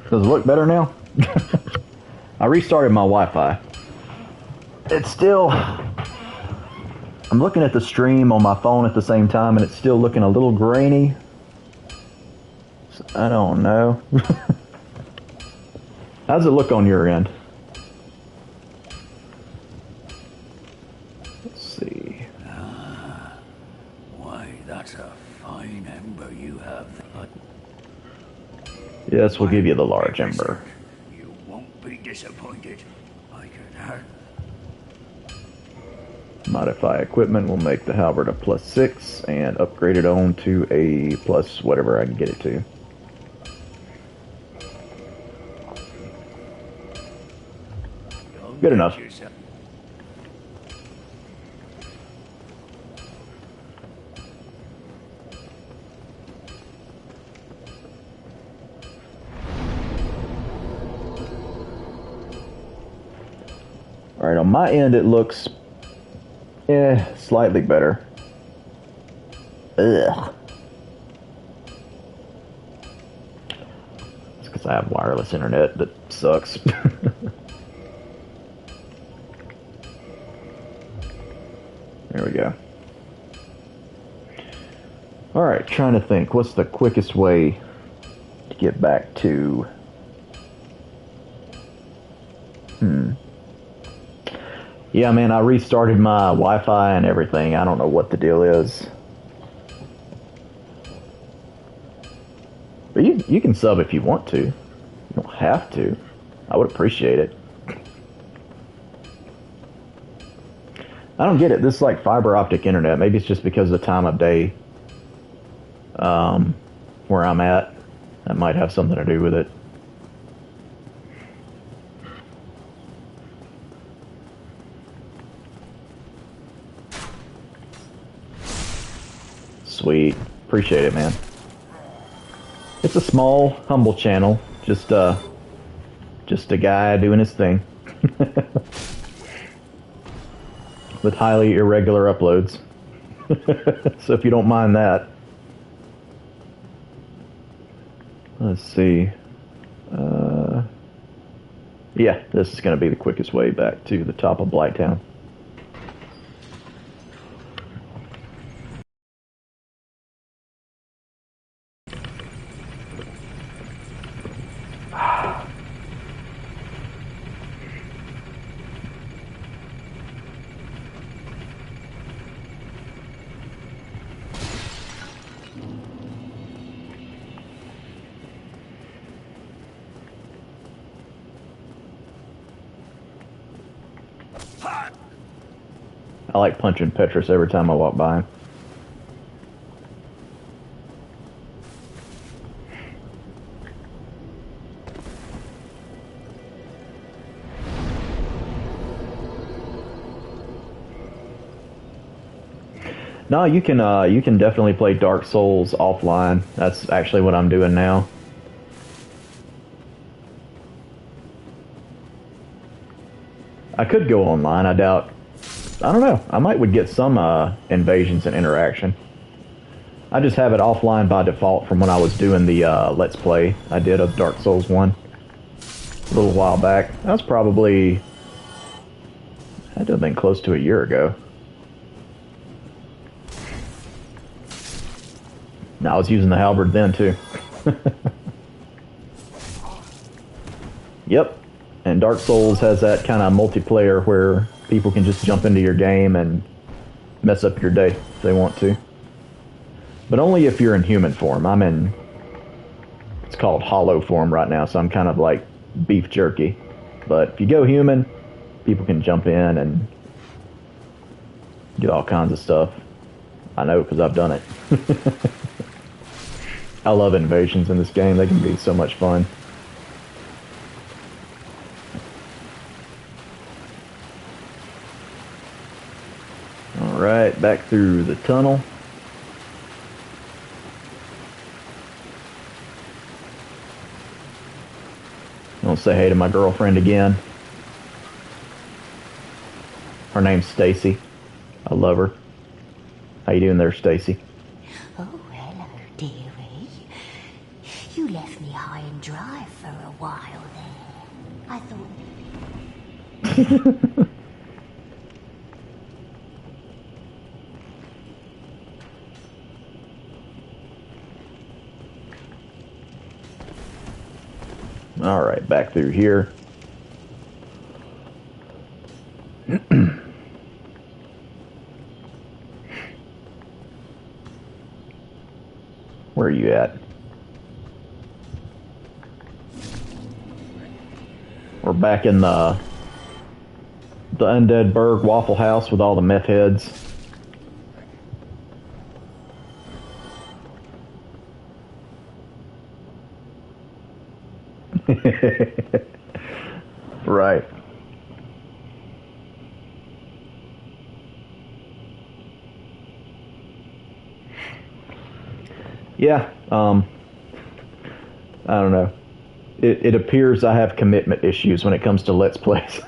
Does it look better now? I restarted my Wi-Fi. It's still... I'm looking at the stream on my phone at the same time, and it's still looking a little grainy. So I don't know. How's it look on your end? Let's see. Why, that's a fine ember you have. Yes, we'll give you the large ember. You won't be disappointed. I can hardly... Modify equipment will make the halberd a +6 and upgrade it on to a plus whatever I can get it to. Good enough. Alright, on my end it looks slightly better. Ugh. It's because I have wireless internet that sucks. There we go. Alright, trying to think. What's the quickest way to get back to... Yeah, man, I restarted my Wi-Fi and everything. I don't know what the deal is. But you can sub if you want to. You don't have to. I would appreciate it. I don't get it. This is like fiber optic internet. Maybe it's just because of the time of day where I'm at. That might have something to do with it. Sweet. Appreciate it, man. It's a small, humble channel. Just a guy doing his thing. With highly irregular uploads. So if you don't mind that. Let's see. Yeah, this is going to be the quickest way back to the top of Blighttown. I like punching Petrus every time I walk by him. No, you can definitely play Dark Souls offline. That's actually what I'm doing now. I could go online. I doubt. I don't know. I would get some invasions and interaction. I just have it offline by default from when I was doing the Let's Play I did of Dark Souls 1 a little while back. That was probably... had to have been close to a year ago. No, I was using the halberd then, too. Yep. And Dark Souls has that kind of multiplayer where people can just jump into your game and mess up your day if they want to. But only if you're in human form. I'm in... it's called hollow form right now, so I'm kind of like beef jerky. But if you go human, people can jump in and do all kinds of stuff. I know, because I've done it. I love invasions in this game. They can be so much fun. Alright, back through the tunnel. I'll say hey to my girlfriend again. Her name's Stacy. I love her. How you doing there, Stacy? Oh, hello, dearie. You left me high and dry for a while there. I thought... All right, back through here. Where are you at? We're back in the Undead Burg Waffle House with all the meth heads. Right. Yeah, I don't know. It appears I have commitment issues when it comes to Let's Plays.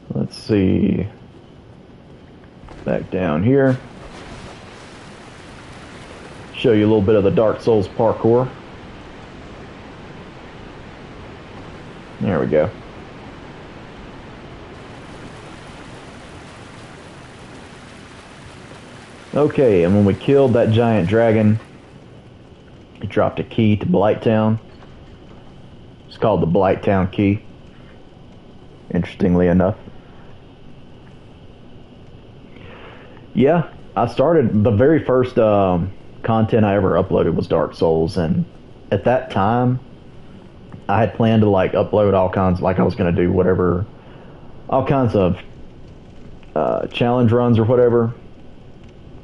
Let's see. Back down here. Show you a little bit of the Dark Souls parkour. There we go. Okay, and when we killed that giant dragon, it dropped a key to Blighttown. It's called the Blighttown key, interestingly enough. Yeah, I started, the very first content I ever uploaded was Dark Souls, and at that time, I had planned to like upload all kinds, like I was going to do whatever, all kinds of challenge runs or whatever,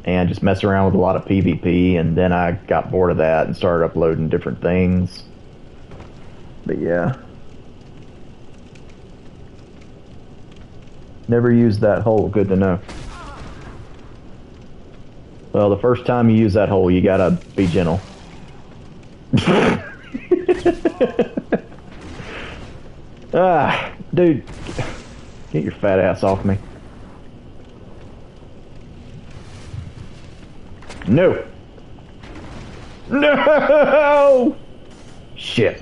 and just mess around with a lot of PvP, and then I got bored of that and started uploading different things. But yeah. Never used that hole, good to know. Well, the first time you use that hole, you gotta be gentle. Ah, dude, get your fat ass off me. No! No! Shit.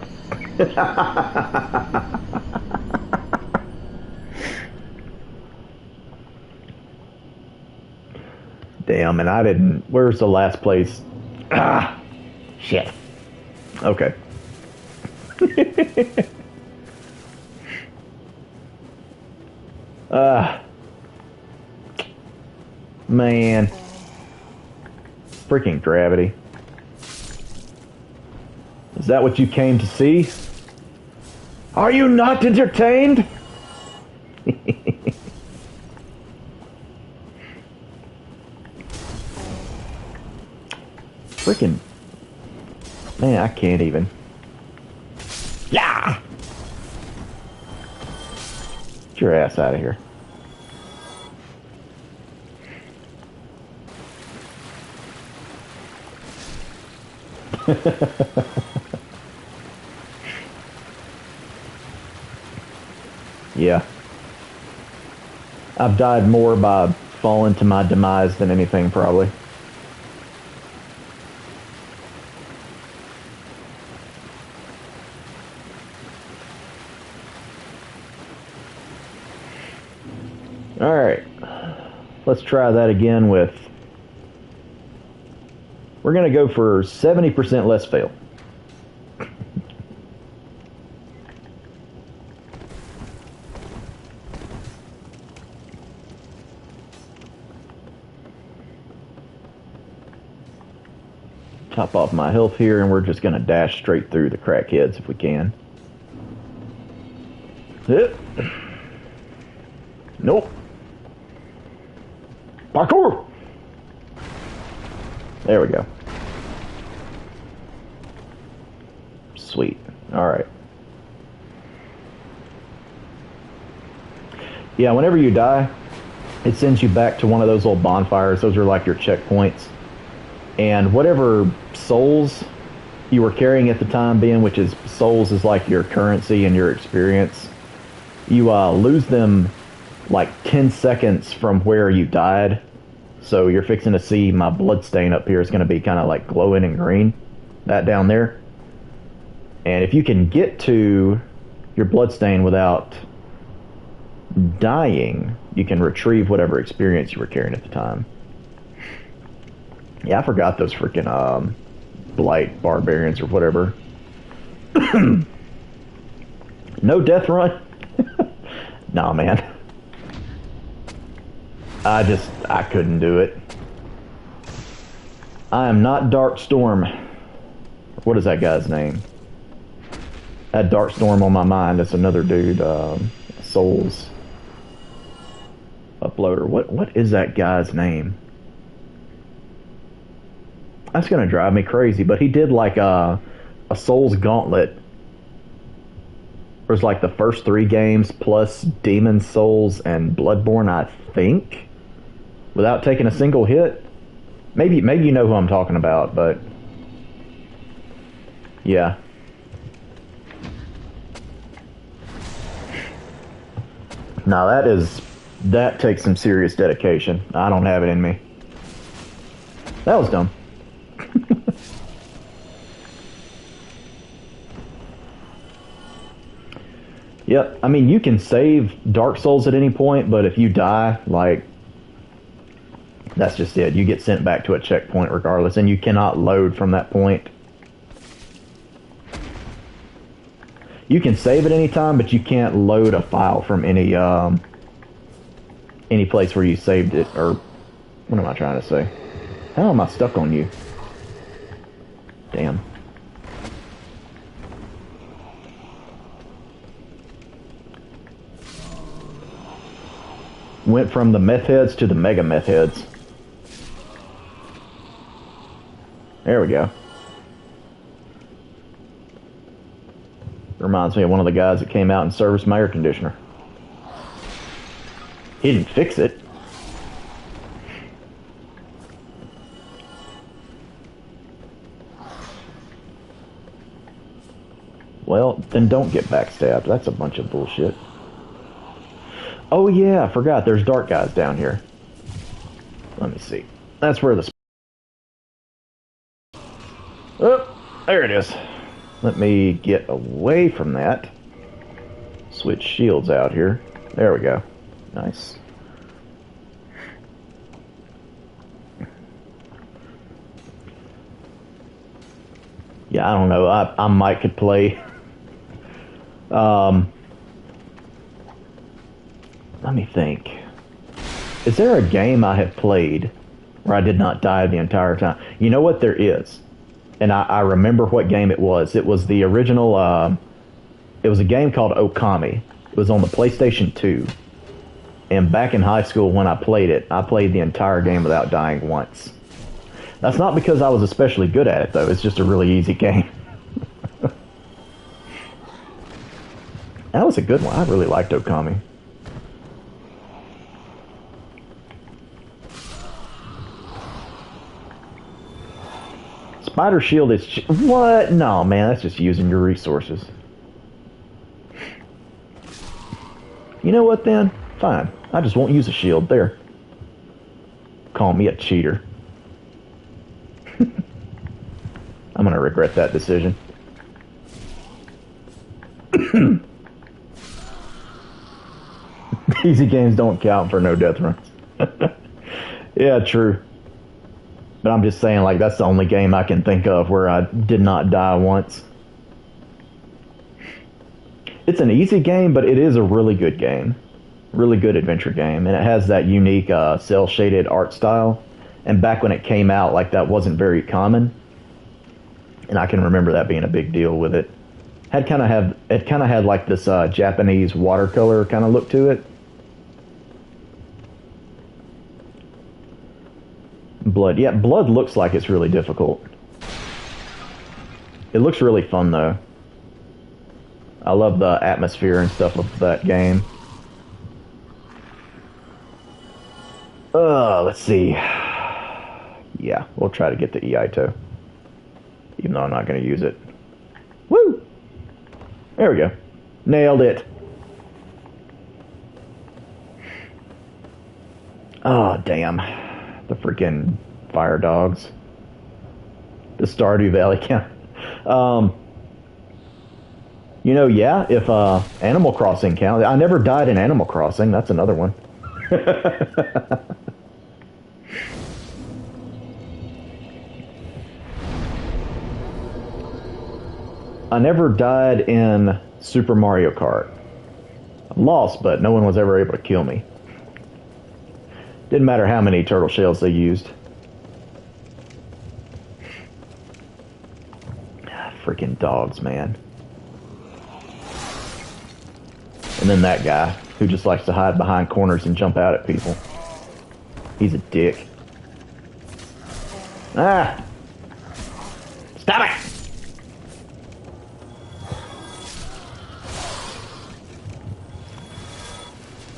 Damn, and I didn't... Where's the last place? Ah! Shit. Okay. Man. Freaking gravity. Is that what you came to see? Are you not entertained? Freaking... Man, I can't even. Yeah! Get your ass out of here. Yeah. I've died more by falling to my demise than anything, probably. Alright. Let's try that again with... We're going to go for 70% less fail. Top off my health here, and we're just going to dash straight through the crackheads if we can. Yep. Nope. Parkour! There we go. Sweet. Alright. Yeah, whenever you die, it sends you back to one of those little bonfires. Those are like your checkpoints. And whatever souls you were carrying at the time being, which is souls is like your currency and your experience, you lose them like 10 seconds from where you died. So you're fixing to see my blood stain up here is going to be kind of like glowing and green. That down there. And if you can get to your blood stain without dying, you can retrieve whatever experience you were carrying at the time. Yeah, I forgot those freaking blight barbarians or whatever. No death run? Nah, man. I couldn't do it. I am not Darkstorm. What is that guy's name? I had Darkstorm on my mind. That's another dude. Souls uploader. What is that guy's name? That's gonna drive me crazy. But he did like a Souls Gauntlet. It was like the first 3 games plus Demon Souls and Bloodborne, I think, without taking a single hit. Maybe you know who I'm talking about, but yeah. Now that takes some serious dedication. I don't have it in me. That was dumb. Yep, I mean, you can save Dark Souls at any point, but if you die, like, that's just it. You get sent back to a checkpoint regardless, and you cannot load from that point. You can save at any time, but you can't load a file from any place where you saved it, or what am I trying to say? How am I stuck on you? Damn. Went from the meth heads to the mega meth heads. There we go. Reminds me of one of the guys that came out and serviced my air conditioner. He didn't fix it. Well, then don't get backstabbed. That's a bunch of bullshit. Oh yeah, I forgot. There's dark guys down here. Let me see. That's where the... Oh, there it is. Let me get away from that. Switch shields out here. There we go. Nice. Yeah, I don't know. I might could play... Let me think. Is there a game I have played where I did not die the entire time? You know what? There is. And I remember what game it was. It was the original... it was a game called Okami. It was on the PlayStation 2. And back in high school when I played it, I played the entire game without dying once. That's not because I was especially good at it, though. It's just a really easy game. That was a good one. I really liked Okami. Spider shield is... What? No, man. That's just using your resources. You know what, then? Fine. I just won't use a shield. There. Call me a cheater. I'm going to regret that decision. Easy games don't count for no death runs. Yeah, true. But I'm just saying, like, that's the only game I can think of where I did not die once. It's an easy game, but it is a really good game. Really good adventure game. And it has that unique cel-shaded art style. And back when it came out, like, that wasn't very common. And I can remember that being a big deal with it. It kind of had like this Japanese watercolor kind of look to it. Blood. Yeah, Blood looks like it's really difficult. It looks really fun, though. I love the atmosphere and stuff of that game. Let's see. Yeah, we'll try to get the Iaito. Even though I'm not going to use it. Woo! There we go. Nailed it. Oh, damn. The freaking fire dogs. The Stardew Valley count. You know, yeah, if Animal Crossing counts. I never died in Animal Crossing. That's another one. I never died in Super Mario Kart. I lost, but no one was ever able to kill me. Didn't matter how many turtle shells they used. Freaking dogs, man. And then that guy who just likes to hide behind corners and jump out at people. He's a dick. Ah! Stop it!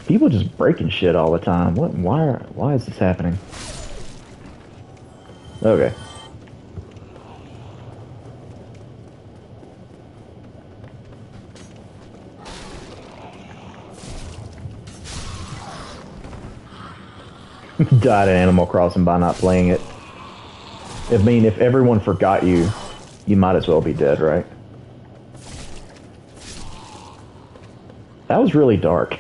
People just breaking shit all the time. What? Why is this happening? Okay. Died in Animal Crossing by not playing it. I mean, if everyone forgot you, you might as well be dead, right? That was really dark.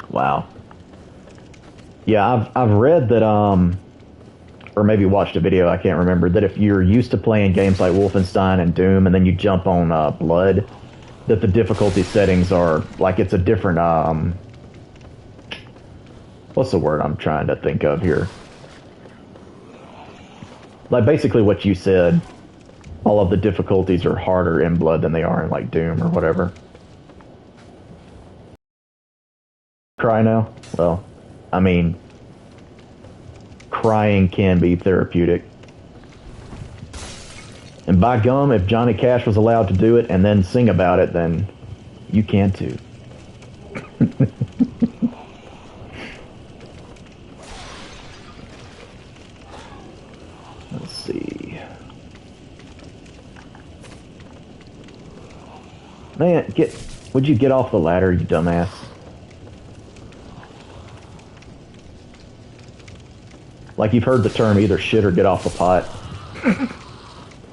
Wow. Yeah, I've read that or maybe watched a video, I can't remember, that if you're used to playing games like Wolfenstein and Doom and then you jump on Blood, that the difficulty settings are like it's a different what's the word I'm trying to think of here? Like basically what you said, all of the difficulties are harder in Blood than they are in like Doom or whatever. Cry now? Well, I mean, crying can be therapeutic. And by gum, if Johnny Cash was allowed to do it and then sing about it, then you can too. Let's see. Man, would you get off the ladder, you dumbass? Like you've heard the term either shit or get off the pot.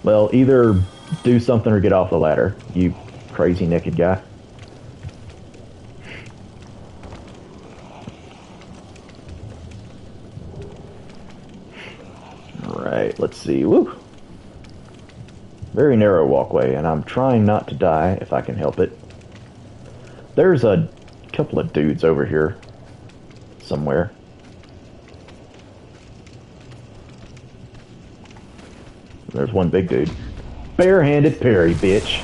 Well, either do something or get off the ladder, you crazy naked guy. Alright, let's see. Woo! Very narrow walkway, and I'm trying not to die if I can help it. There's a couple of dudes over here somewhere. There's one big dude. Barehanded parry, bitch.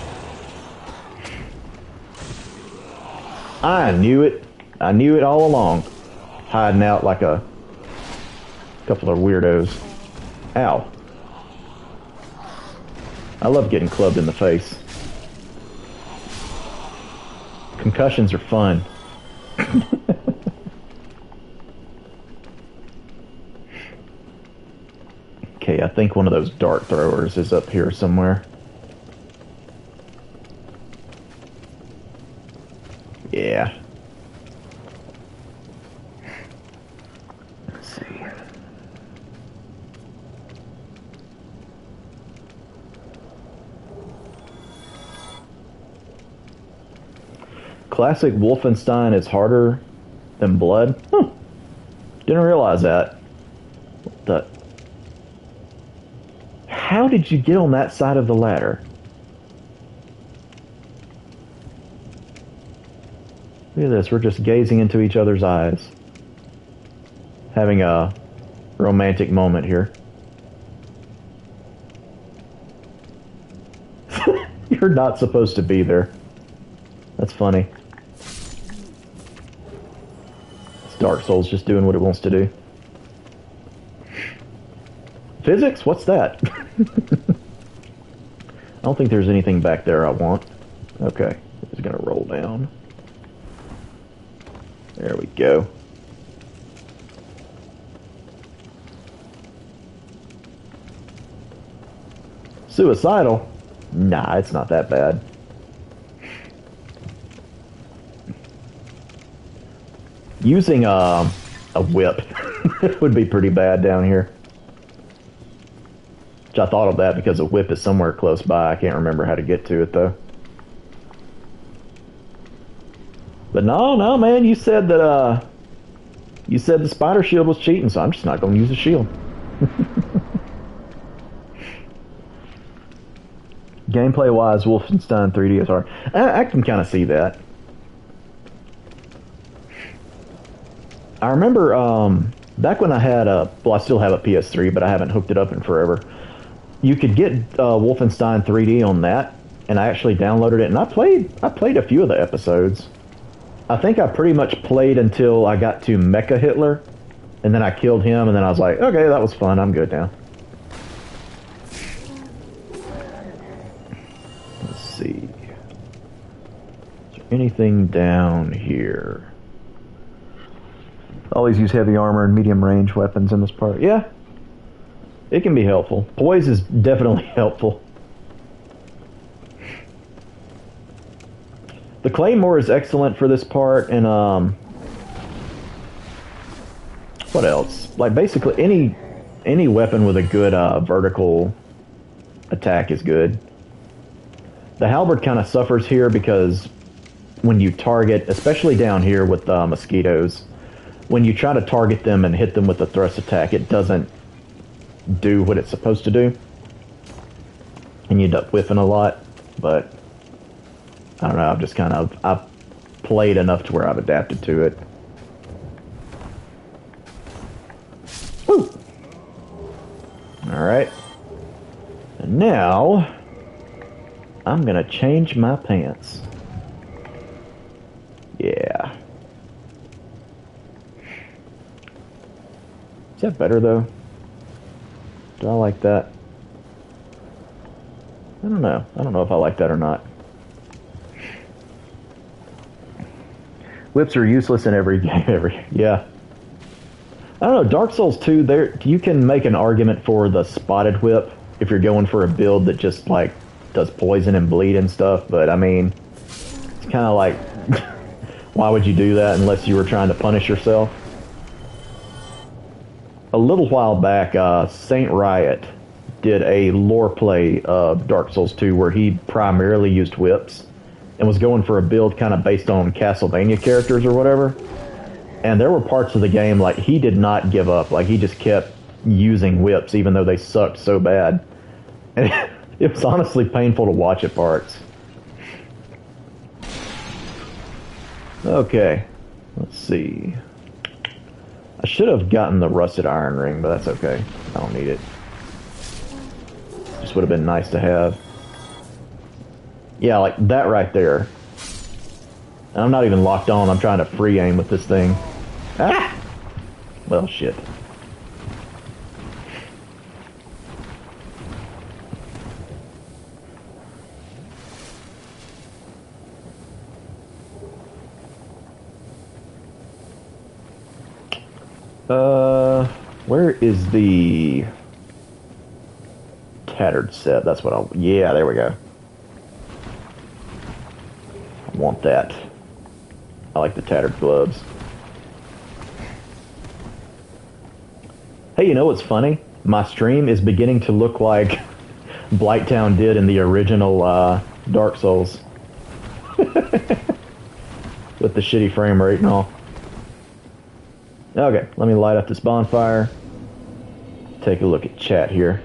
I knew it. I knew it all along. Hiding out like a couple of weirdos. Ow. I love getting clubbed in the face. Concussions are fun. Okay, I think one of those dart throwers is up here somewhere. Yeah. Let's see. Classic Wolfenstein is harder than Blood? Huh. Didn't realize that. What the... How did you get on that side of the ladder? Look at this, we're just gazing into each other's eyes. Having a romantic moment here. You're not supposed to be there. That's funny. It's Dark Souls just doing what it wants to do. Physics? What's that? I don't think there's anything back there I want. Okay, it's gonna roll down. There we go. Suicidal? Nah, it's not that bad. Using a whip would be pretty bad down here. Which I thought of that because a whip is somewhere close by. I can't remember how to get to it though. But no, man, you said that you said the spider shield was cheating, so I'm just not going to use a shield. Gameplay-wise, Wolfenstein 3D is hard. I can kind of see that. I remember back when I had well, I still have a PS3, but I haven't hooked it up in forever. You could get Wolfenstein 3D on that, and I actually downloaded it, and I played a few of the episodes. I think I pretty much played until I got to Mecha Hitler, and then I killed him, and then I was like, okay, that was fun, I'm good now. Let's see. Is there anything down here? Always use heavy armor and medium range weapons in this part. Yeah, it can be helpful. Poise is definitely helpful. The Claymore is excellent for this part, and what else? Like basically any weapon with a good vertical attack is good. The halberd kind of suffers here because when you target, especially down here with mosquitoes, when you try to target them and hit them with a thrust attack, it doesn't do what it's supposed to do. And you end up whiffing a lot, but I don't know, I've played enough to where I've adapted to it. Woo! Alright. And now, I'm gonna change my pants. Yeah. Is that better though? Do I like that? I don't know. I don't know if I like that or not. Whips are useless in every game. Yeah. I don't know. Dark Souls 2, there you can make an argument for the spotted whip if you're going for a build that just like does poison and bleed and stuff. But I mean, it's kind of like, why would you do that unless you were trying to punish yourself? A little while back, Saint Riot did a lore play of Dark Souls 2 where he primarily used whips and was going for a build kind of based on Castlevania characters or whatever. And there were parts of the game, like, he did not give up. Like, he just kept using whips even though they sucked so bad. And it was honestly painful to watch at parts. Okay, let's see. I should have gotten the rusted iron ring, but that's okay. I don't need it. Just would have been nice to have. Yeah, like that right there. And I'm not even locked on. I'm trying to free aim with this thing. Ah! Well, shit. Where is the tattered set? That's what I'll... Yeah, there we go. I want that. I like the tattered gloves. Hey, you know what's funny? My stream is beginning to look like Blighttown did in the original Dark Souls. With the shitty frame rate and all. Okay, let me light up this bonfire. Take a look at chat here.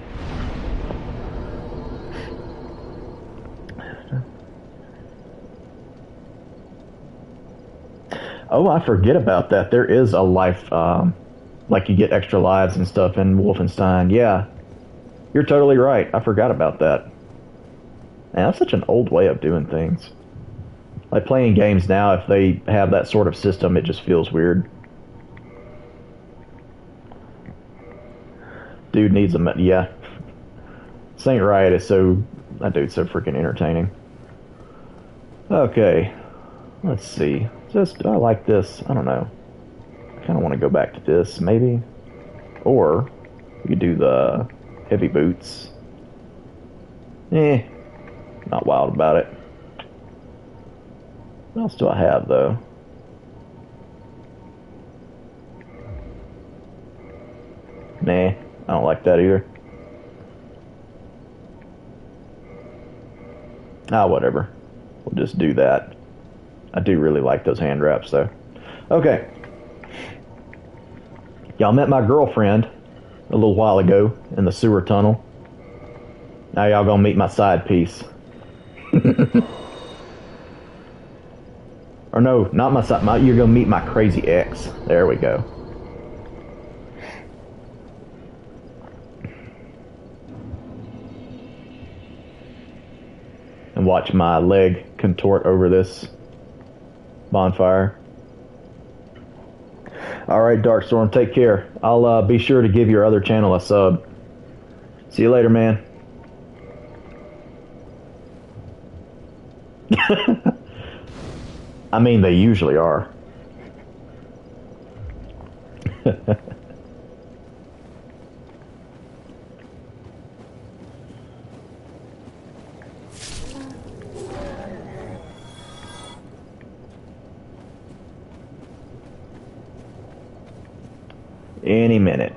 Oh, I forget about that. There is a life, like you get extra lives and stuff in Wolfenstein. Yeah, you're totally right. I forgot about that. Man, that's such an old way of doing things. Like playing games now, if they have that sort of system, it just feels weird. Dude needs a... Yeah. Saint Riot is so... That dude's so freaking entertaining. Okay. Let's see. Just, I like this. I don't know. I kind of want to go back to this, maybe. Or, we could do the heavy boots. Not wild about it. What else do I have, though? Nah, I don't like that either. Ah, whatever. We'll just do that. I do really like those hand wraps, though. Okay. Y'all met my girlfriend a little while ago in the sewer tunnel. Now y'all gonna meet my side piece. Or no, not my side. You're gonna meet my crazy ex. There we go. And watch my leg contort over this bonfire. Alright, Darkstorm, take care. I'll be sure to give your other channel a sub. See you later, man. I mean, they usually are. Any minute.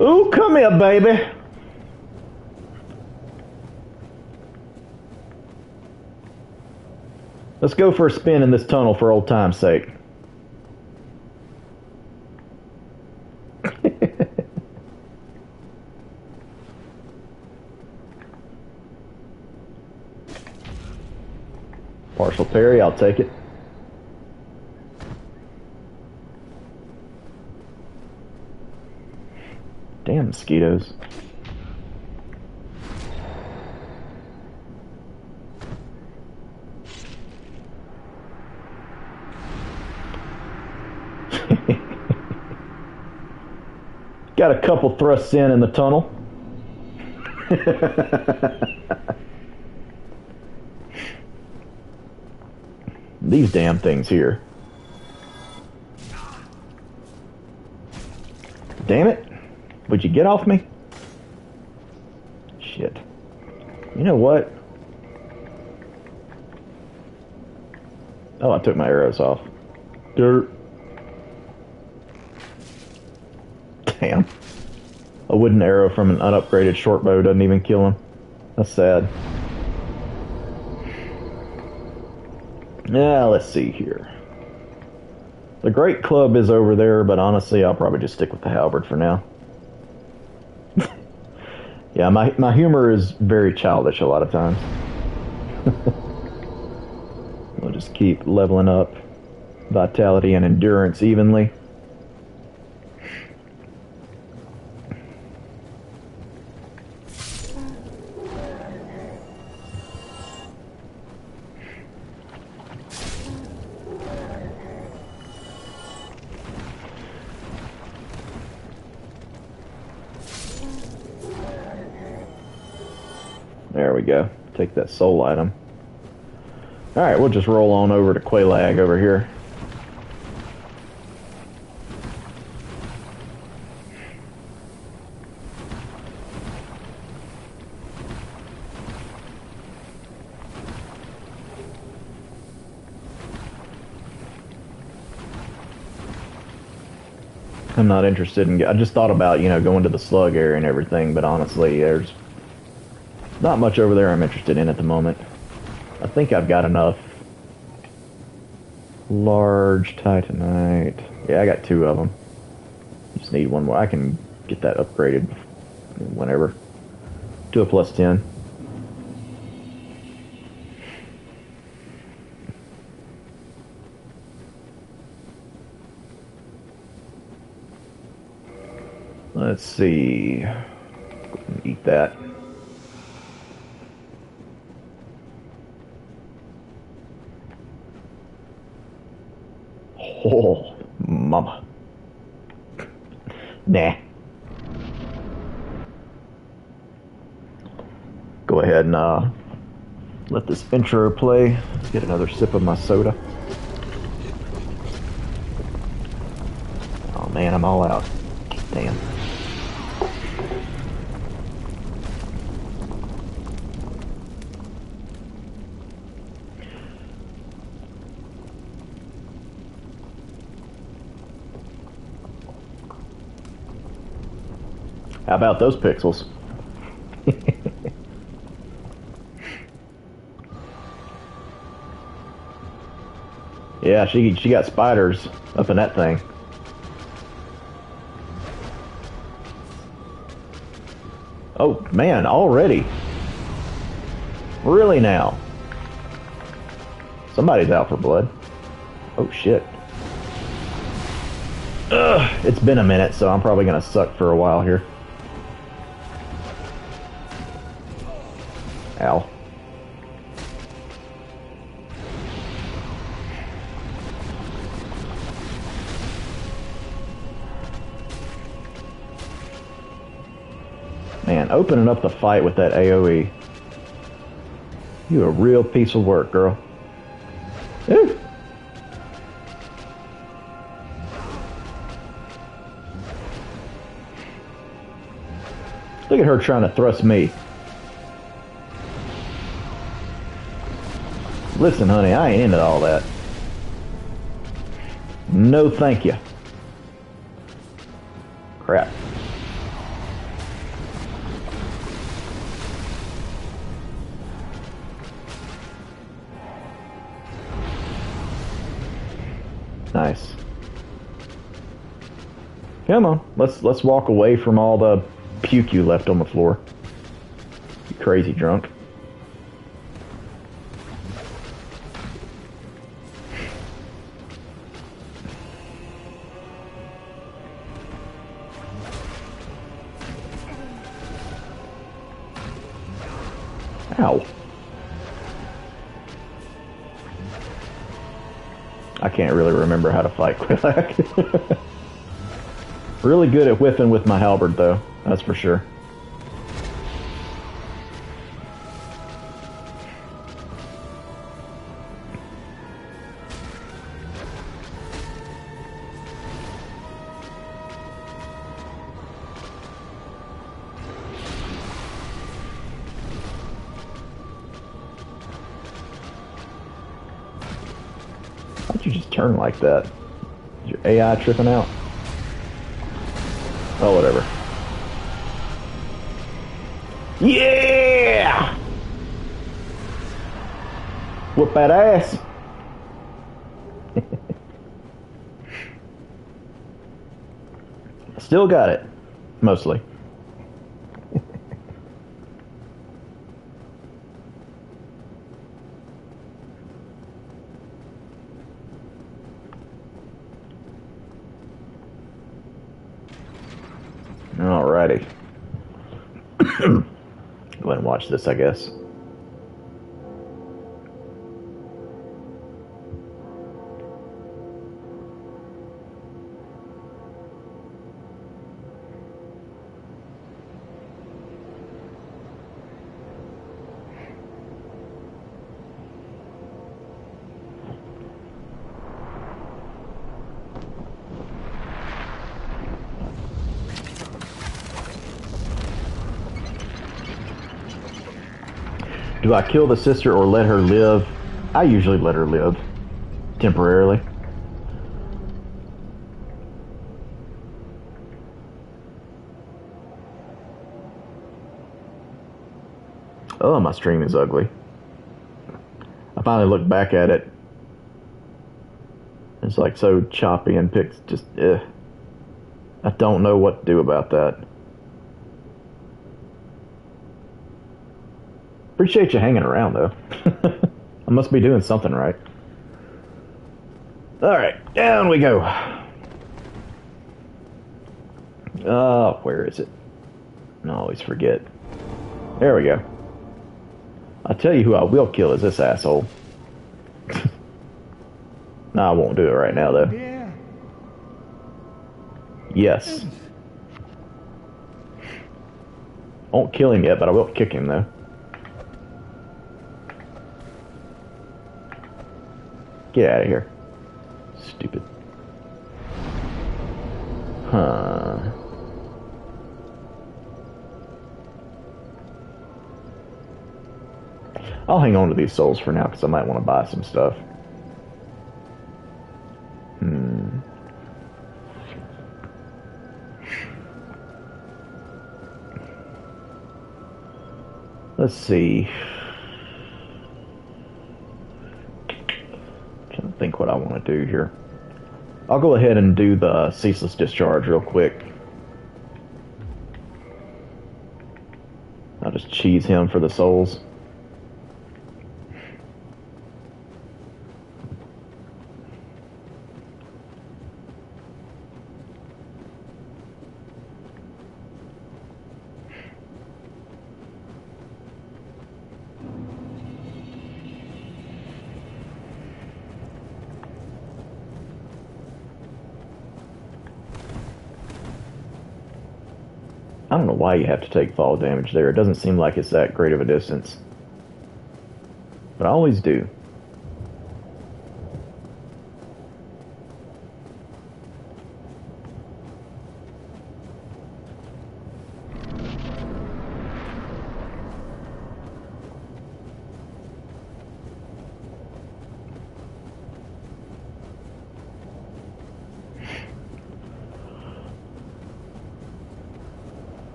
Ooh, come here, baby. Let's go for a spin in this tunnel for old time's sake. Partial parry, I'll take it. Damn mosquitoes. Got a couple thrusts in the tunnel. These damn things here. Damn it. Would you get off me? Shit. You know what? Oh, I took my arrows off. Dirt. Damn. A wooden arrow from an unupgraded short bow doesn't even kill him. That's sad. Yeah, let's see here. The Great Club is over there, but honestly, I'll probably just stick with the halberd for now. Yeah, my humor is very childish a lot of times. We'll just keep leveling up vitality and endurance evenly. There we go. Take that soul item. Alright, we'll just roll on over to Quelaag over here. I'm not interested in... I just thought about, you know, going to the slug area and everything, but honestly, there's not much over there I'm interested in at the moment. I think I've got enough. Large titanite. Yeah, I got 2 of them. Just need 1 more. I can get that upgraded whenever. To a +10. Let's see. Eat that. Oh, mama. Nah. Go ahead and let this intro play. Get another sip of my soda. Oh man, I'm all out. Damn. How about those pixels? Yeah, she got spiders up in that thing. Oh man, already? Really now? Somebody's out for blood. Oh shit. Ugh, it's been a minute, so I'm probably gonna suck for a while here. Ow. Man, opening up the fight with that AoE. You a real piece of work, girl. Ooh. Look at her trying to thrust me. Listen, honey, I ain't into all that. No, thank you. Crap. Nice. Come on, let's walk away from all the puke you left on the floor. You crazy drunk. Ow. I can't really remember how to fight Quillak. Really good at whiffing with my halberd, though. That's for sure. How'd you just turn like that? Is your AI tripping out? Oh, whatever. Yeah! Whoop that ass! Still got it. Mostly. Alrighty. Go ahead and watch this, I guess. Do I kill the sister or let her live? I usually let her live. Temporarily. Oh, my stream is ugly. I finally looked back at it. It's like so choppy and pics just, I don't know what to do about that. Appreciate you hanging around, though. I must be doing something right. Alright, down we go. Oh, where is it? I always forget. There we go. I'll tell you who I will kill is this asshole. No, I won't do it right now, though. Yeah. Yes. Won't kill him yet, but I will kick him, though. Get out of here. Stupid. Huh. I'll hang on to these souls for now, because I might want to buy some stuff. Let's see. Trying to think what I want to do here. I'll go ahead and do the ceaseless discharge real quick. I'll just cheese him for the souls. I don't know why you have to take fall damage there. It doesn't seem like it's that great of a distance. But I always do.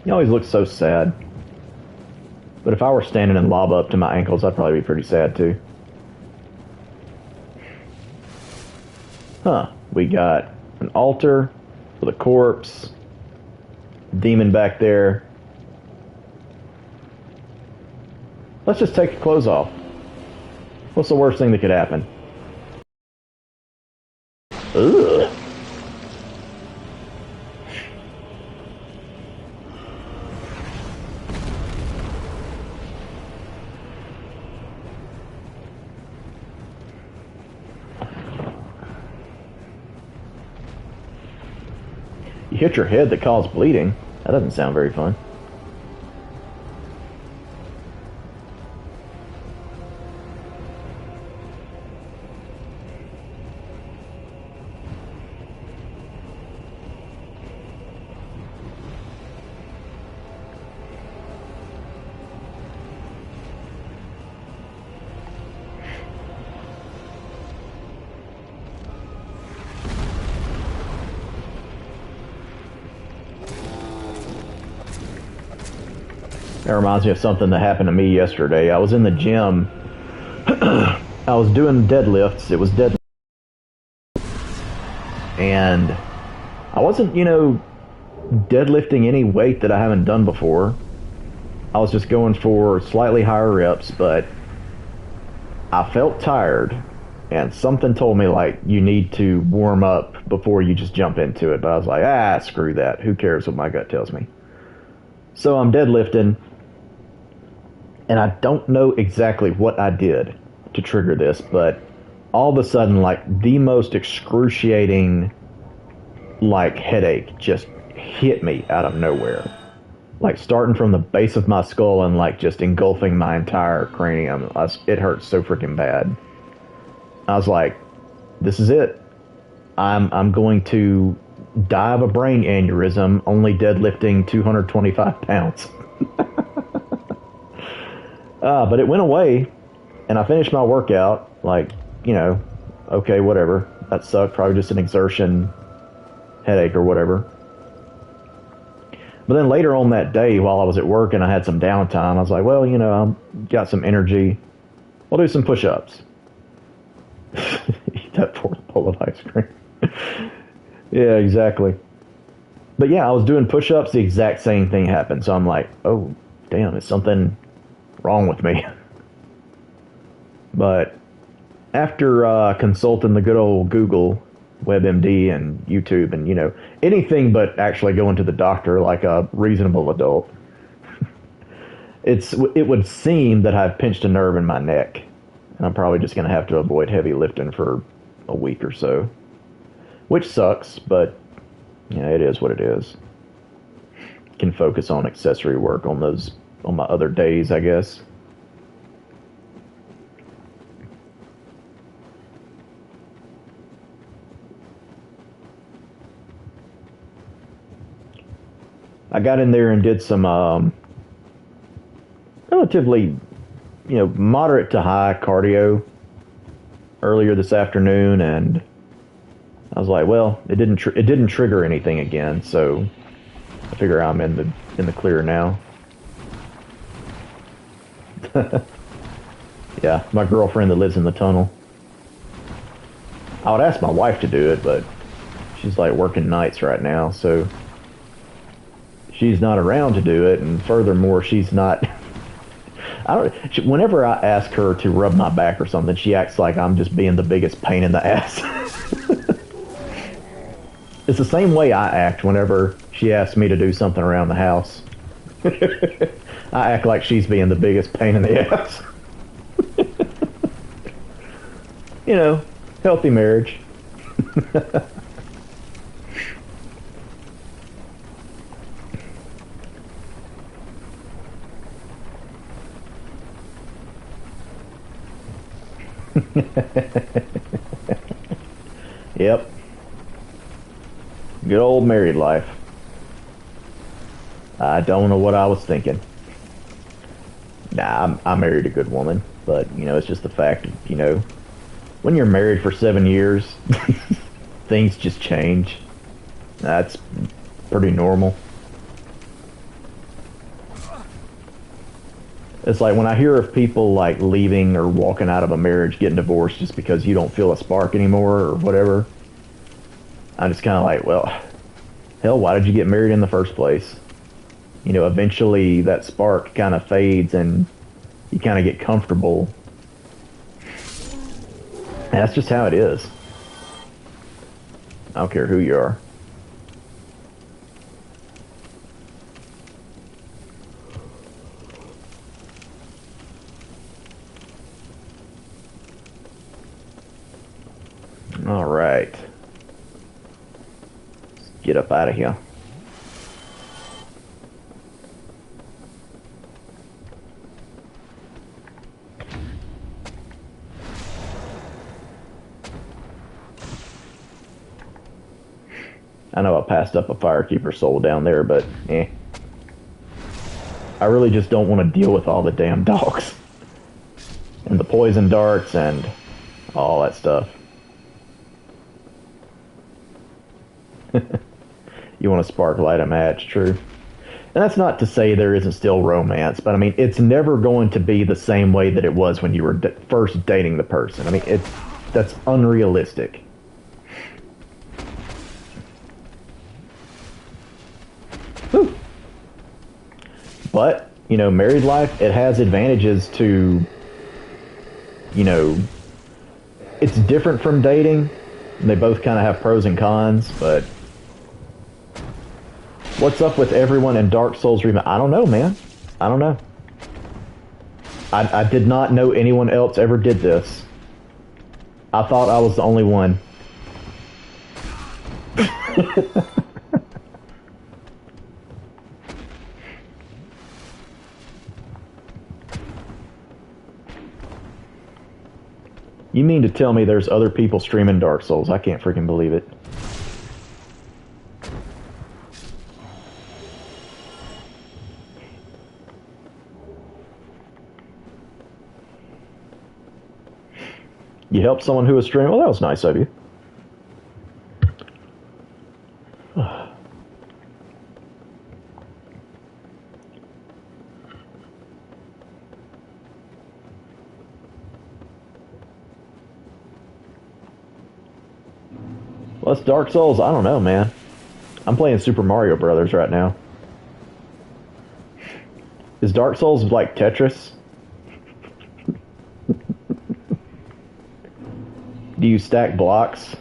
He always looks so sad. But if I were standing in lava up to my ankles, I'd probably be pretty sad too. Huh. We got an altar with a corpse, demon back there. Let's just take your clothes off. What's the worst thing that could happen? Ugh. You hit your head that caused bleeding. That doesn't sound very fun. That reminds me of something that happened to me yesterday. I was in the gym. I was doing deadlifts. It was deadlift. And I wasn't, deadlifting any weight that I haven't done before. I was just going for slightly higher reps, but I felt tired. And something told me, like, you need to warm up before you just jump into it. But I was like, screw that. Who cares what my gut tells me? So I'm deadlifting. And I don't know exactly what I did to trigger this, but all of a sudden, like, the most excruciating, like, headache just hit me out of nowhere. Like, starting from the base of my skull and, like, just engulfing my entire cranium. It hurt so freaking bad. I was like, this is it. I'm going to die of a brain aneurysm only deadlifting 225 pounds. But it went away, and I finished my workout, like, okay, whatever. That sucked, probably just an exertion headache or whatever. But then later on that day, while I was at work and I had some downtime, I was like, well, I've got some energy. I'll do some push-ups. Eat that fourth bowl of ice cream. Yeah, exactly. But yeah, I was doing push-ups, the exact same thing happened. So I'm like, oh, damn, is something wrong with me? But after consulting the good old Google, WebMD, and YouTube, and anything but actually going to the doctor like a reasonable adult, it would seem that I've pinched a nerve in my neck, and I'm probably just going to have to avoid heavy lifting for a week or so, which sucks, but it is what it is. Can focus on accessory work on those on my other days, I guess. I got in there and did some relatively, moderate to high cardio earlier this afternoon, and I was like, well, it didn't trigger anything again, so I figure I'm in the clear now. Yeah, my girlfriend that lives in the tunnel. I would ask my wife to do it, but she's like working nights right now, so she's not around to do it, and furthermore, she's not. Whenever I ask her to rub my back or something, she acts like I'm just being the biggest pain in the ass. It's the same way I act whenever she asks me to do something around the house. I act like she's being the biggest pain in the ass. Healthy marriage. Yep. Good old married life. I don't know what I was thinking. Nah, I married a good woman, but it's just the fact of, when you're married for 7 years, things just change. That's pretty normal. It's like when I hear of people like leaving or walking out of a marriage, getting divorced just because you don't feel a spark anymore or whatever. I'm just kind of like, well, hell, why did you get married in the first place? Eventually that spark kind of fades and you kind of get comfortable. And that's just how it is. I don't care who you are. All right. Let's get up out of here. I know I passed up a Firekeeper soul down there, but I really just don't want to deal with all the damn dogs. And the poison darts and all that stuff. You want to spark light a match, true. And that's not to say there isn't still romance, but I mean, it's never going to be the same way that it was when you were first dating the person. I mean, that's unrealistic. Whew. But, married life, it has advantages to, it's different from dating. They both kind of have pros and cons, but what's up with everyone in Dark Souls Remastered? I don't know, man. I don't know. I did not know anyone else ever did this. I thought I was the only one. You mean to tell me there's other people streaming Dark Souls? I can't freaking believe it. You helped someone who was streaming? Well, that was nice of you. Well, it's Dark Souls. I don't know, man. I'm playing Super Mario Brothers right now. Is Dark Souls like Tetris? Do you stack blocks,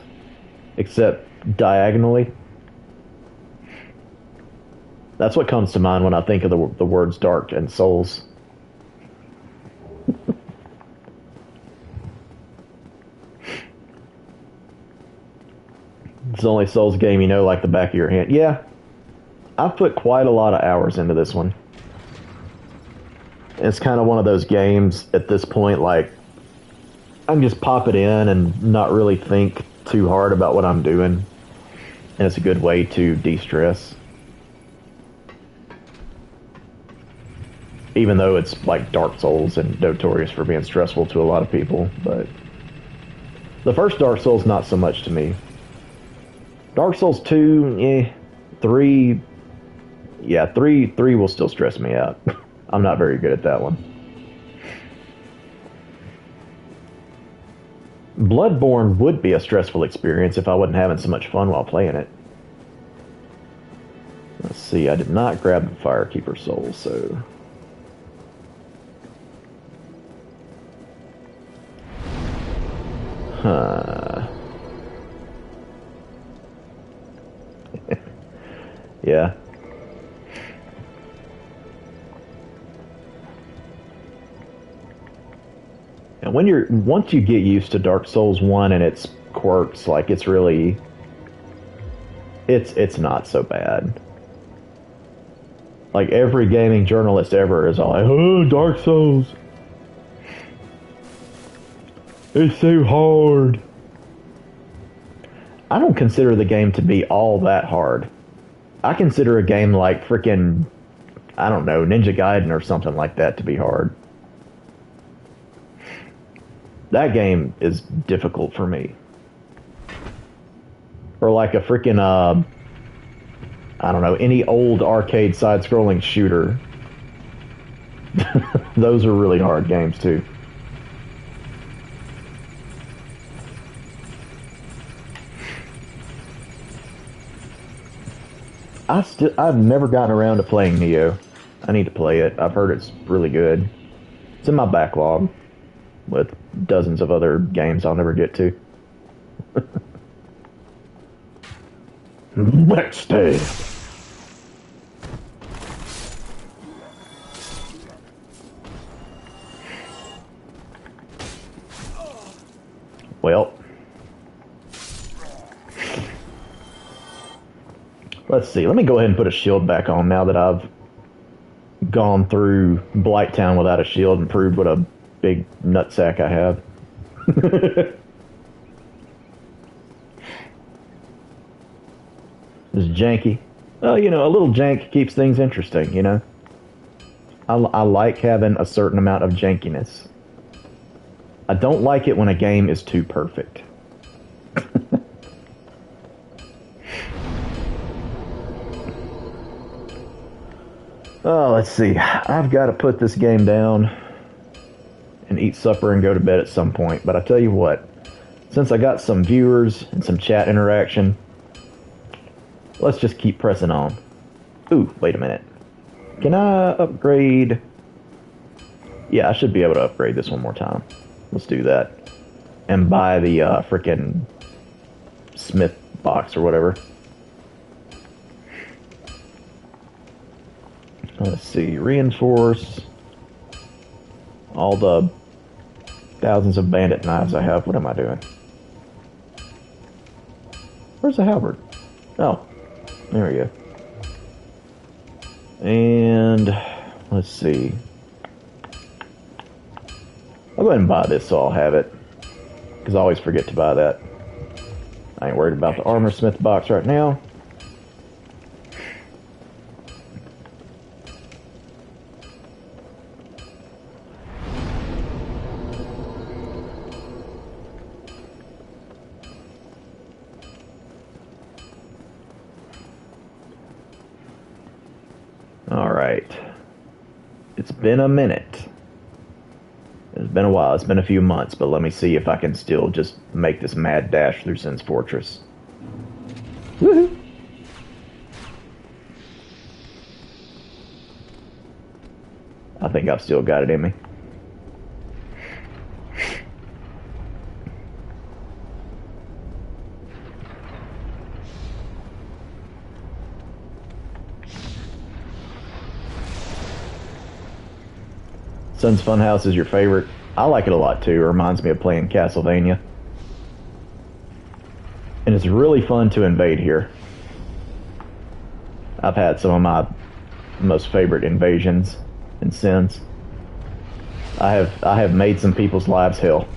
except diagonally? That's what comes to mind when I think of the words Dark and Souls. It's the only Souls game you know like the back of your hand. Yeah, I've put quite a lot of hours into this one. It's kind of one of those games at this point, like, I can just pop it in and not really think too hard about what I'm doing. And it's a good way to de-stress. Even though it's like Dark Souls and notorious for being stressful to a lot of people, but the first Dark Souls, not so much to me. Dark Souls 2, 3, yeah, 3 will still stress me out. I'm not very good at that one. Bloodborne would be a stressful experience if I wasn't having so much fun while playing it. Let's see, I did not grab the Firekeeper Soul, so... Yeah. And once you get used to Dark Souls 1 and its quirks, like, it's really... It's not so bad. Like, every gaming journalist ever is all like, oh, Dark Souls. It's so hard. I don't consider the game to be all that hard. I consider a game like freaking, I don't know, Ninja Gaiden or something like that to be hard. That game is difficult for me. Or like a freaking, I don't know, any old arcade side-scrolling shooter. Those are really hard games too. I've never gotten around to playing Neo. I need to play it. I've heard it's really good. It's in my backlog with dozens of other games I'll never get to. Next day. Well, let's see. Let me go ahead and put a shield back on now that I've gone through Blighttown without a shield and proved what a big nutsack I have. It's janky. Well, you know, a little jank keeps things interesting, you know? I like having a certain amount of jankiness. I don't like it when a game is too perfect. Oh, let's see. I've got to put this game down and eat supper and go to bed at some point. But I tell you what, since I got some viewers and some chat interaction, let's just keep pressing on. Ooh, wait a minute. Can I upgrade? Yeah, I should be able to upgrade this one more time. Let's do that. And buy the frickin' Smith box or whatever. Let's see. Reinforce all the thousands of bandit knives I have. What am I doing? Where's the halberd? Oh, there we go. And let's see. I'll go ahead and buy this so I'll have it, because I always forget to buy that. I ain't worried about the armor smith box right now. Alright. It's been a minute. It's been a while. It's been a few months, but let me see if I can still just make this mad dash through Sin's Fortress. Woohoo! I think I've still got it in me. Sun's Funhouse is your favorite. I like it a lot too. It reminds me of playing Castlevania. And it's really fun to invade here. I've had some of my most favorite invasions in Sins. I have made some people's lives hell.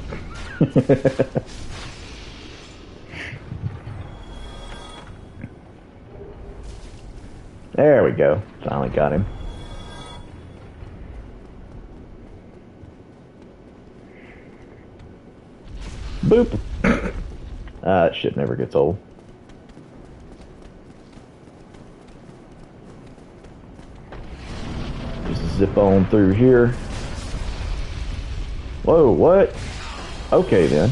There we go. Finally got him. Boop. That shit never gets old. Just zip on through here. Whoa, what? Okay then.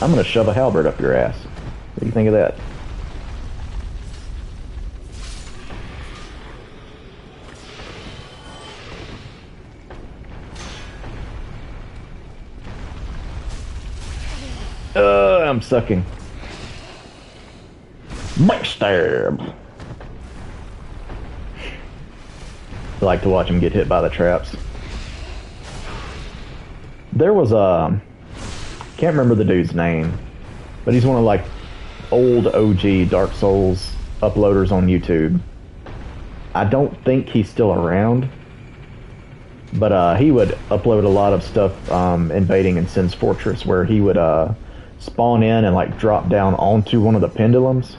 I'm gonna shove a halberd up your ass. What do you think of that? I'm sucking. Backstab. I like to watch him get hit by the traps. There was a... can't remember the dude's name, but he's one of like old OG Dark Souls uploaders on YouTube. I don't think he's still around, but he would upload a lot of stuff invading in Sin's Fortress, where he would spawn in and like drop down onto one of the pendulums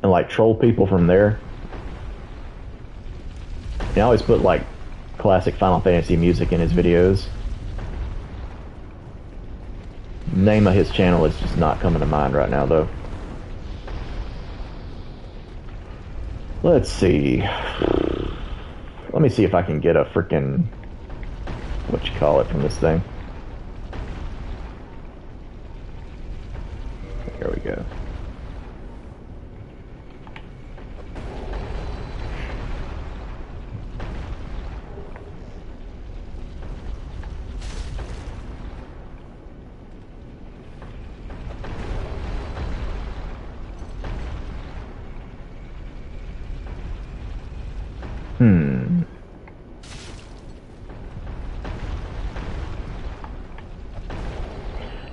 and like troll people from there. He always put like classic Final Fantasy music in his videos. Name of his channel is just not coming to mind right now though. Let's see. Let me see if I can get a freaking, what you call it, from this thing. There we go.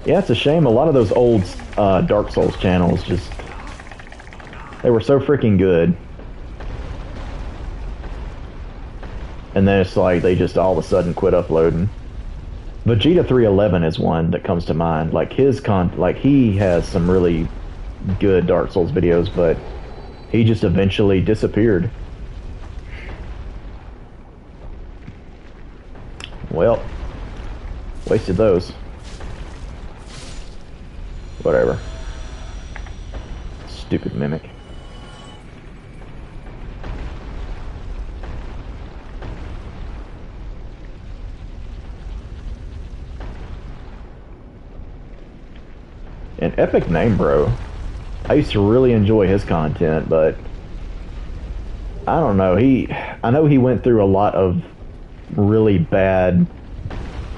Yeah, it's a shame. A lot of those old Dark Souls channels just... they were so freaking good. And then it's like they just all of a sudden quit uploading. Vegeta 311 is one that comes to mind. Like he has some really good Dark Souls videos, but he just eventually disappeared. Well, wasted those. Whatever. Stupid mimic. An epic name, bro. I used to really enjoy his content, but I don't know. I know he went through a lot of really bad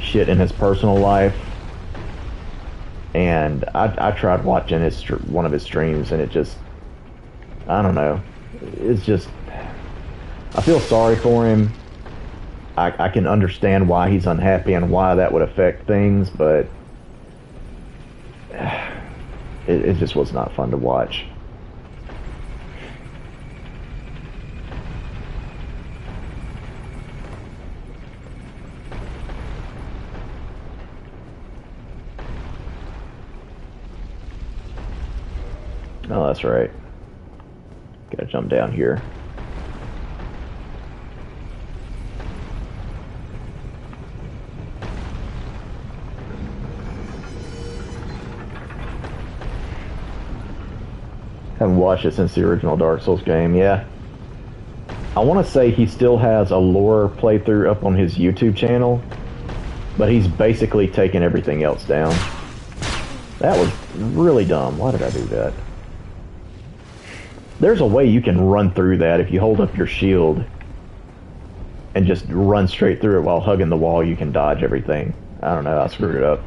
shit in his personal life. And I tried watching one of his streams, and it just, I don't know. It's just, I feel sorry for him. I can understand why he's unhappy and why that would affect things, but it just was not fun to watch. Oh, that's right. Gotta jump down here. Haven't watched it since the original Dark Souls game, yeah. I want to say he still has a lore playthrough up on his YouTube channel, but he's basically taken everything else down. That was really dumb. Why did I do that? There's a way you can run through that if you hold up your shield and just run straight through it while hugging the wall. You can dodge everything. I don't know, I screwed it up.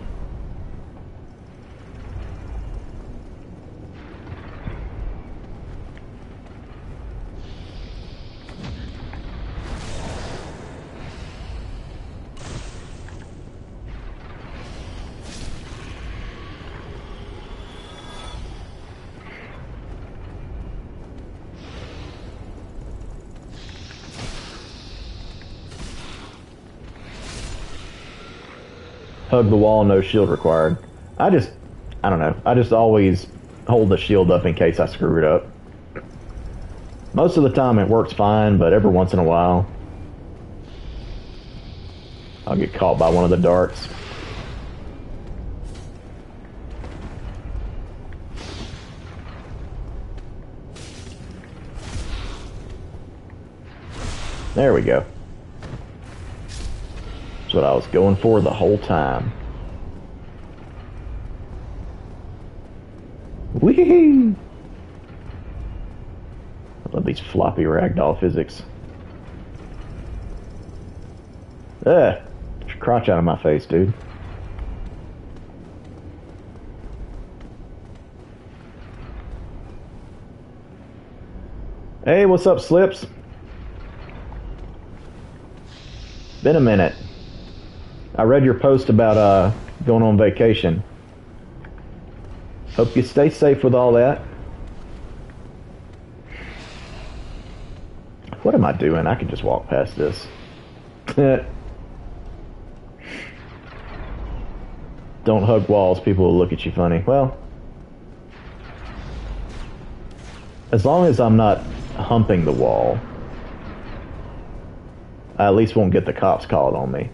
Hug the wall, no shield required. I don't know. I just always hold the shield up in case I screw it up. Most of the time it works fine, but every once in a while I'll get caught by one of the darts. There we go. That's what I was going for the whole time. Whee! I love these floppy ragdoll physics. Get your crotch out of my face, dude. Hey, what's up, Slips? Been a minute. I read your post about going on vacation. Hope you stay safe with all that. What am I doing? I can just walk past this. Don't hug walls, people will look at you funny. Well, as long as I'm not humping the wall, I at least won't get the cops called on me.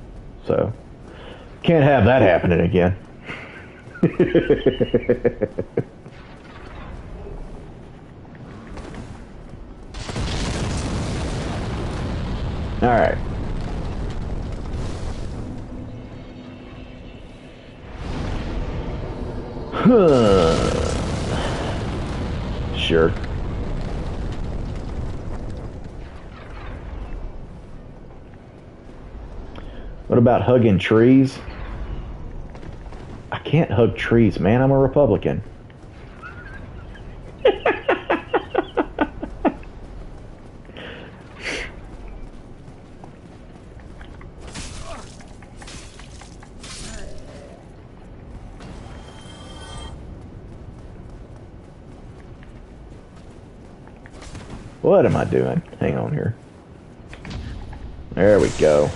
So, can't have that happening again. Alright. Sure. What about hugging trees? I can't hug trees, man. I'm a Republican. What am I doing? Hang on here. There we go.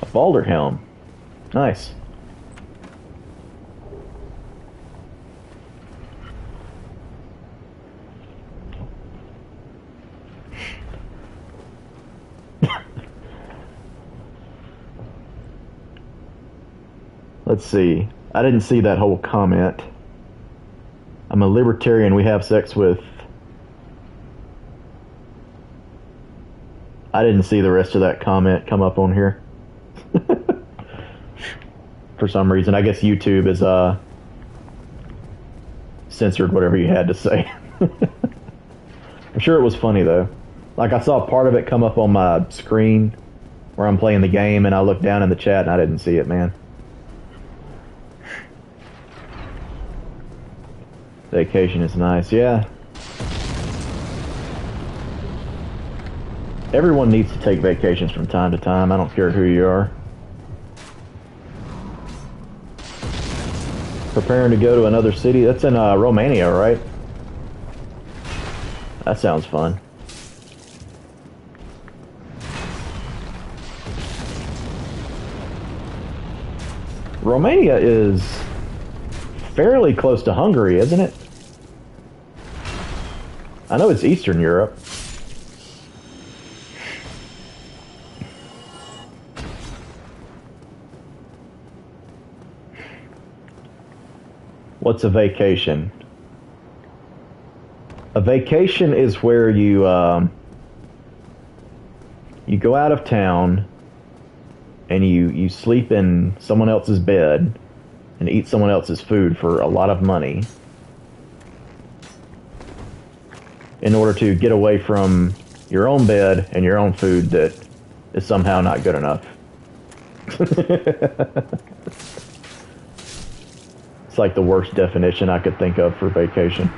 A Balder helm. Nice. Let's see. I didn't see that whole comment. I'm a libertarian. We have sex with... I didn't see the rest of that comment come up on here. For some reason. I guess YouTube is censored whatever you had to say. I'm sure it was funny though. Like I saw part of it come up on my screen where I'm playing the game and I looked down in the chat and I didn't see it, man. Vacation is nice, yeah. Everyone needs to take vacations from time to time. I don't care who you are. Preparing to go to another city. That's in Romania, right? That sounds fun. Romania is fairly close to Hungary, isn't it? I know it's Eastern Europe. What's a vacation? A vacation is where you you go out of town and you sleep in someone else's bed and eat someone else's food for a lot of money in order to get away from your own bed and your own food that is somehow not good enough. It's like the worst definition I could think of for vacation.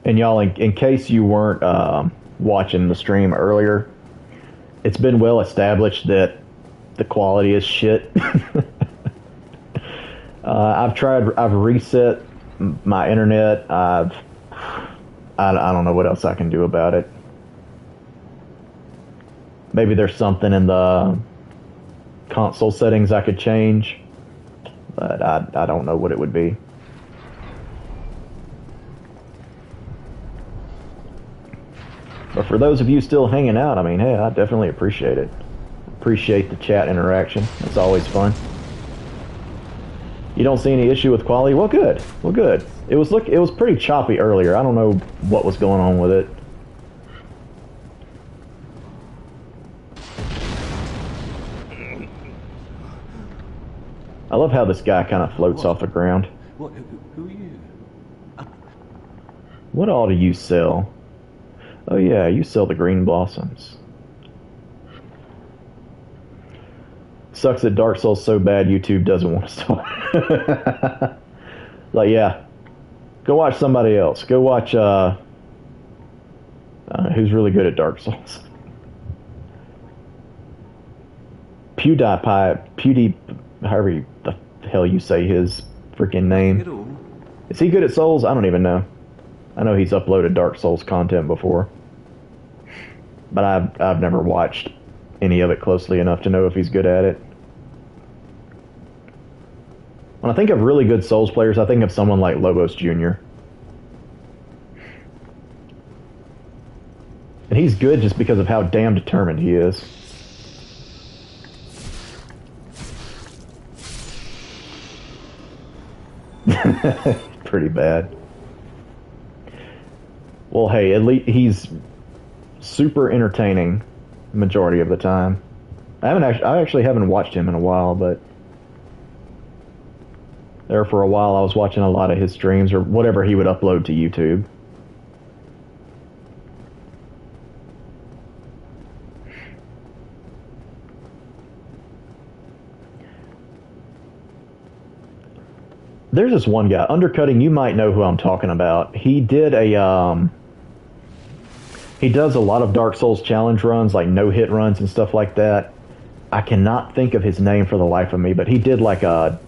And y'all, in case you weren't watching the stream earlier, it's been well established that the quality is shit. I've reset my internet. I don't know what else I can do about it. Maybe there's something in the console settings I could change, but I don't know what it would be. But for those of you still hanging out, I mean, hey, I definitely appreciate it. Appreciate the chat interaction. It's always fun. You don't see any issue with quality? Well, good. Well, good. It was pretty choppy earlier. I don't know what was going on with it. I love how this guy kind of floats off the ground. What? Who are you? What all do you sell? Oh yeah, you sell the green blossoms. Sucks that Dark Souls so bad YouTube doesn't want to start. Like, yeah. Go watch somebody else. Go watch who's really good at Dark Souls. PewDiePie, however the hell you say his freaking name. Is he good at Souls? I don't even know. I know he's uploaded Dark Souls content before, but I've never watched any of it closely enough to know if he's good at it. When I think of really good Souls players, I think of someone like Lobos Jr. And he's good just because of how damn determined he is. Pretty bad. Well, hey, at least he's super entertaining majority of the time. I actually haven't watched him in a while, but there for a while I was watching a lot of his streams or whatever he would upload to YouTube. There's this one guy, Undercutting, you might know who I'm talking about. He did he does a lot of Dark Souls challenge runs, like no-hit runs and stuff like that. I cannot think of his name for the life of me, but he did like a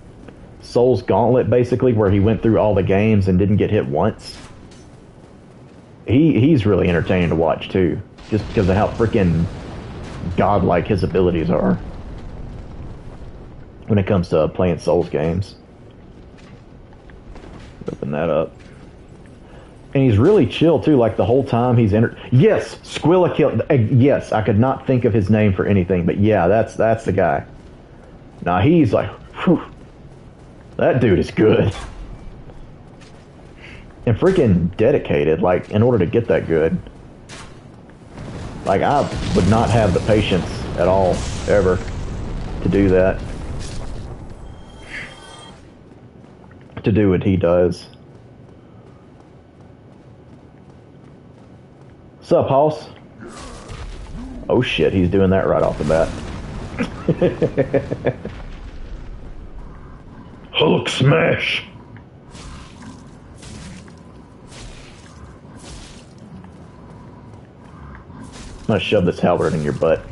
Souls Gauntlet, basically, where he went through all the games and didn't get hit once. He's really entertaining to watch, too, just because of how freaking godlike his abilities are when it comes to playing Souls games. Open that up. And he's really chill, too, like the whole time he's Yes! Squilla killed... Yes, I could not think of his name for anything, but yeah, that's the guy. Nah, he's like... Whew, that dude is good. And freaking dedicated, like, in order to get that good. Like, I would not have the patience at all, ever, to do that. To do what he does. Sup, Hoss? Oh shit, he's doing that right off the bat. Hulk smash! I'm gonna shove this halberd in your butt.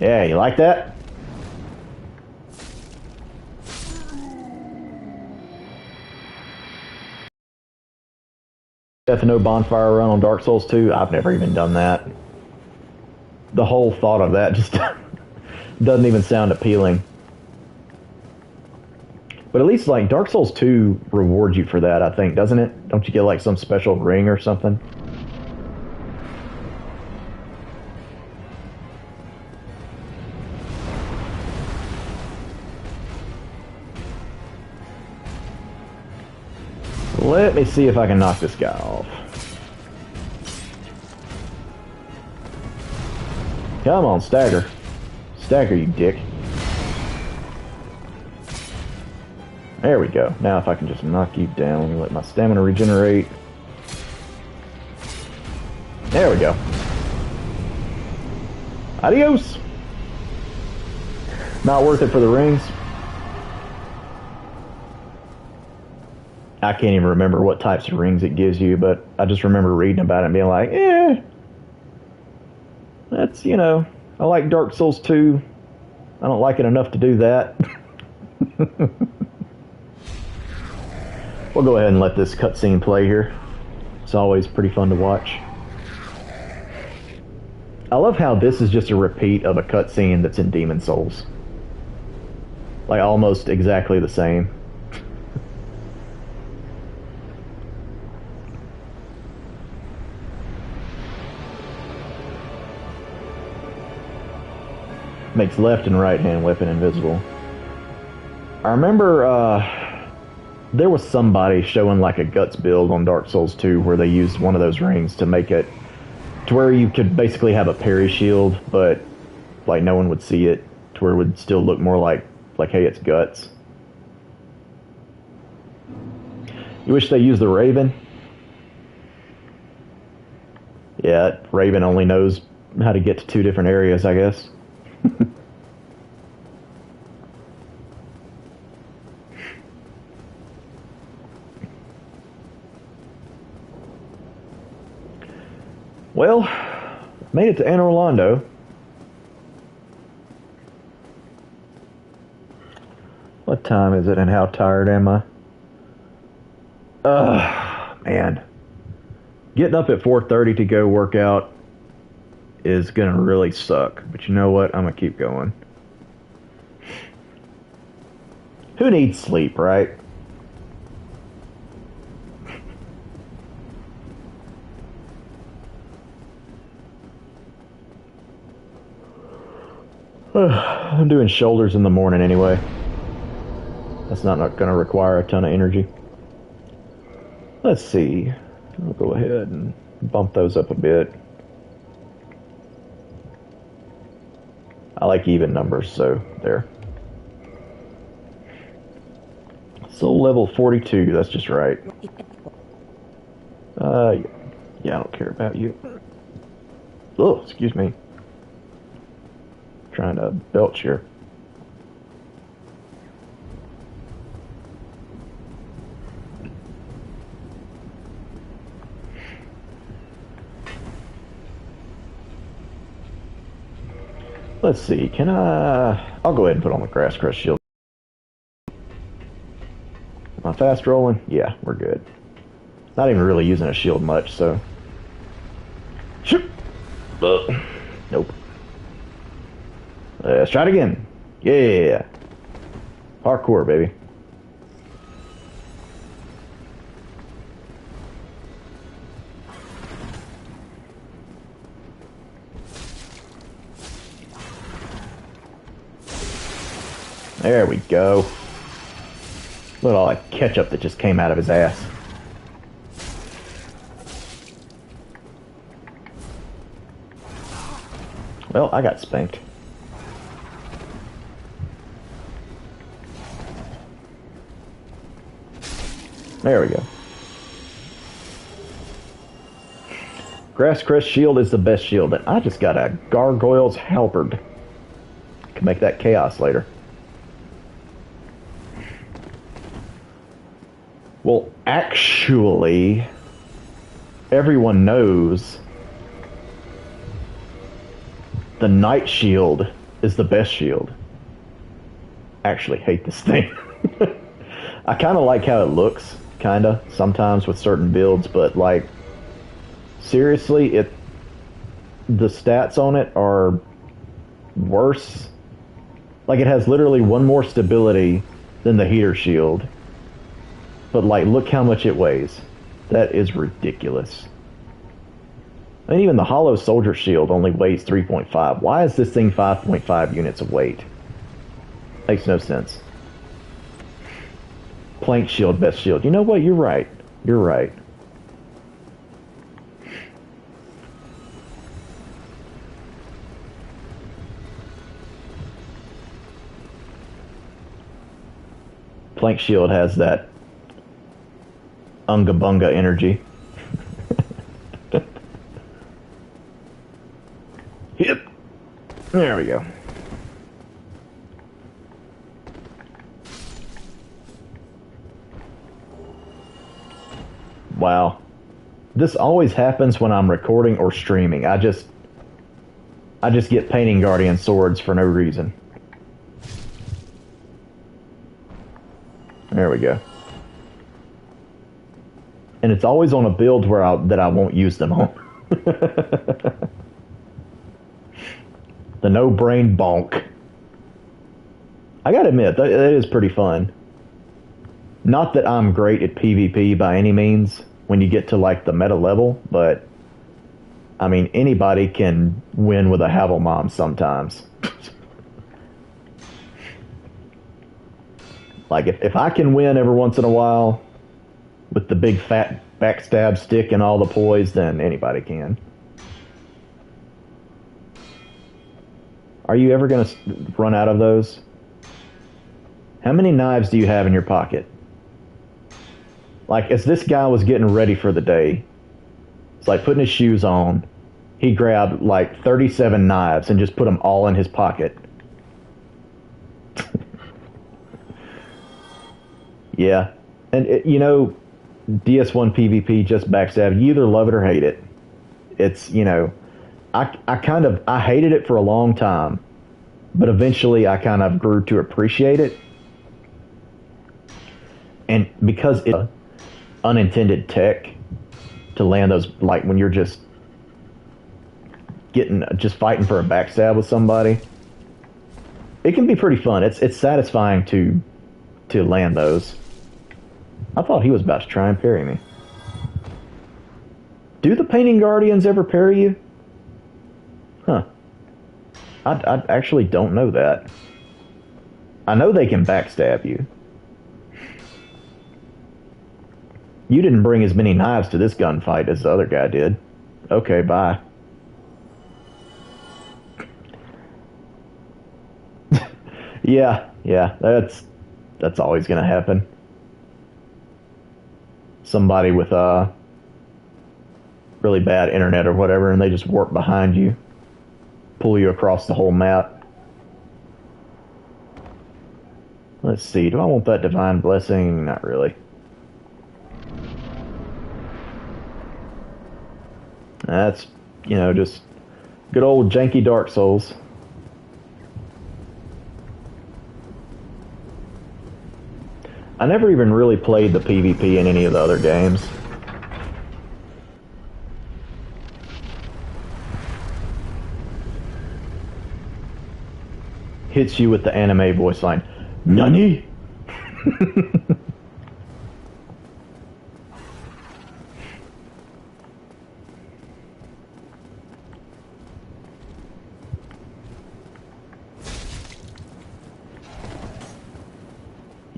Yeah, you like that? Death No Bonfire run on Dark Souls 2, I've never even done that. The whole thought of that just doesn't even sound appealing. But at least, like, Dark Souls 2 rewards you for that, I think, doesn't it? Don't you get, like, some special ring or something? Let me see if I can knock this guy off. Come on, stagger. Stagger, you dick. There we go. Now if I can just knock you down and let my stamina regenerate. There we go. Adios! Not worth it for the rings. I can't even remember what types of rings it gives you, but I just remember reading about it and being like, that's, I like Dark Souls 2. I don't like it enough to do that. We'll go ahead and let this cutscene play here. It's always pretty fun to watch. I love how this is just a repeat of a cutscene that's in Demon Souls. Like, almost exactly the same. Makes left and right hand weapon invisible. I remember there was somebody showing like a guts build on Dark Souls 2 where they used one of those rings to make it to where you could basically have a parry shield, but like no one would see it, to where it would still look more like hey, it's guts. You wish they used the Raven? Yeah, Raven only knows how to get to 2 different areas, I guess. Well, made it to Anne Orlando. What time is it and how tired am I? Man. Getting up at 4:30 to go work out is gonna really suck. But you know what? I'm gonna keep going. Who needs sleep, right? I'm doing shoulders in the morning anyway. That's not going to require a ton of energy. Let's see. I'll go ahead and bump those up a bit. I like even numbers, so there. Soul level 42, that's just right. Yeah, I don't care about you. Oh, excuse me. Trying to belch here. Let's see, can I'll go ahead and put on the Grass Crest shield. Am I fast rolling? Yeah, we're good. Not even really using a shield much, so. Shoot! Nope. Let's try it again. Yeah. Parkour, baby. There we go. Look at all that ketchup that just came out of his ass. Well, I got spanked. There we go. Grass Crest shield is the best shield, and I just got a Gargoyle's Halberd. Can make that chaos later. Well, actually, everyone knows the Night Shield is the best shield. Actually hate this thing. I kind of like how it looks, sometimes with certain builds, but like, seriously, the stats on it are worse. Like, it has literally 1 more stability than the Heater Shield. But like, look how much it weighs. That is ridiculous. And even the Hollow Soldier Shield only weighs 3.5. Why is this thing 5.5 units of weight? Makes no sense. Plank Shield, best shield. You know what? You're right. You're right. Plank Shield has that Unga Bunga energy. Yep. There we go. Wow. This always happens when I'm recording or streaming. I just get painting guardian swords for no reason. There we go. And it's always on a build where that I won't use them on. The no-brain bonk. I gotta admit, that is pretty fun. Not that I'm great at PvP by any means when you get to like the meta level, but I mean, anybody can win with a Havelmom sometimes. Like, if I can win every once in a while with the big fat backstab stick and all the poise, then anybody can. Are you ever going to run out of those? How many knives do you have in your pocket? Like, as this guy was getting ready for the day, it's like putting his shoes on, he grabbed like 37 knives and just put them all in his pocket. Yeah. And, you know, DS1 PvP just backstab. You either love it or hate it. It's, you know, I hated it for a long time, but eventually I kind of grew to appreciate it. And because it's unintended tech to land those, like when you're just fighting for a backstab with somebody, it can be pretty fun. It's satisfying to land those. I thought he was about to try and parry me. Do the painting guardians ever parry you? Huh. I actually don't know that. I know they can backstab you. You didn't bring as many knives to this gunfight as the other guy did. Okay, bye. Yeah, that's always gonna happen. Somebody with really bad internet or whatever, and they just warp behind you, pull you across the whole map. Let's see, do I want that divine blessing? Not really. That's, you know, just good old janky Dark Souls. I never even really played the PvP in any of the other games. Hits you with the anime voice line. Nani?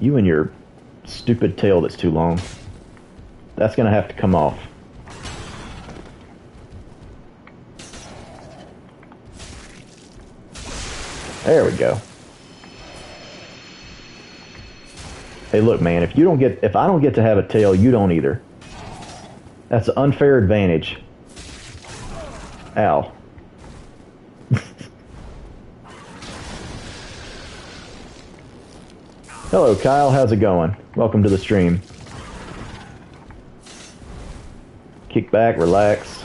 You and your stupid tail that's too long. That's gonna have to come off. There we go. Hey, look, man, if I don't get to have a tail, you don't either. That's an unfair advantage. Ow. Hello, Kyle. How's it going? Welcome to the stream. Kick back, relax.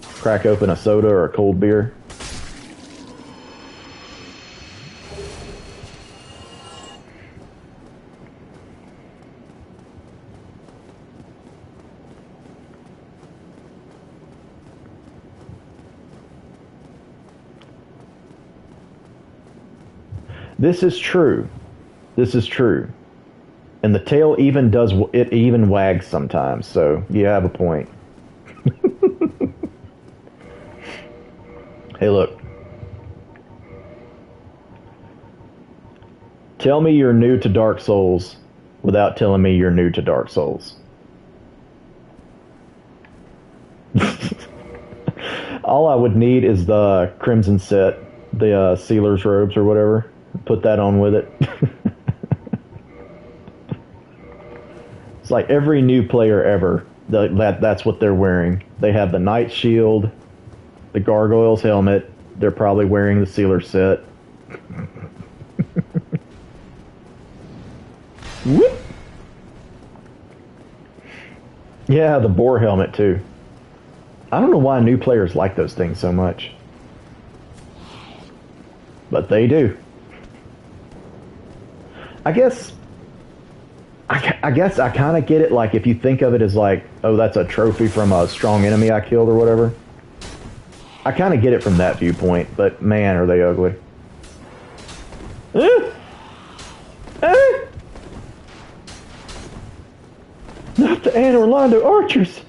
Crack open a soda or a cold beer. This is true. This is true. And the tail even even wags sometimes, so you have a point. Hey, look. Tell me you're new to Dark Souls without telling me you're new to Dark Souls. All I would need is the Crimson set, the Sealer's robes or whatever. Put that on with it. It's like every new player ever, that's what they're wearing. They have the Knight Shield, the Gargoyle's helmet, they're probably wearing the Sealer set. Whoop. Yeah, the boar helmet too. I don't know why new players like those things so much. But they do. I guess I kind of get it, like, if you think of it as like, oh, that's a trophy from a strong enemy I killed or whatever. I kind of get it from that viewpoint, but man, are they ugly. Not the Anne Orlando Archers!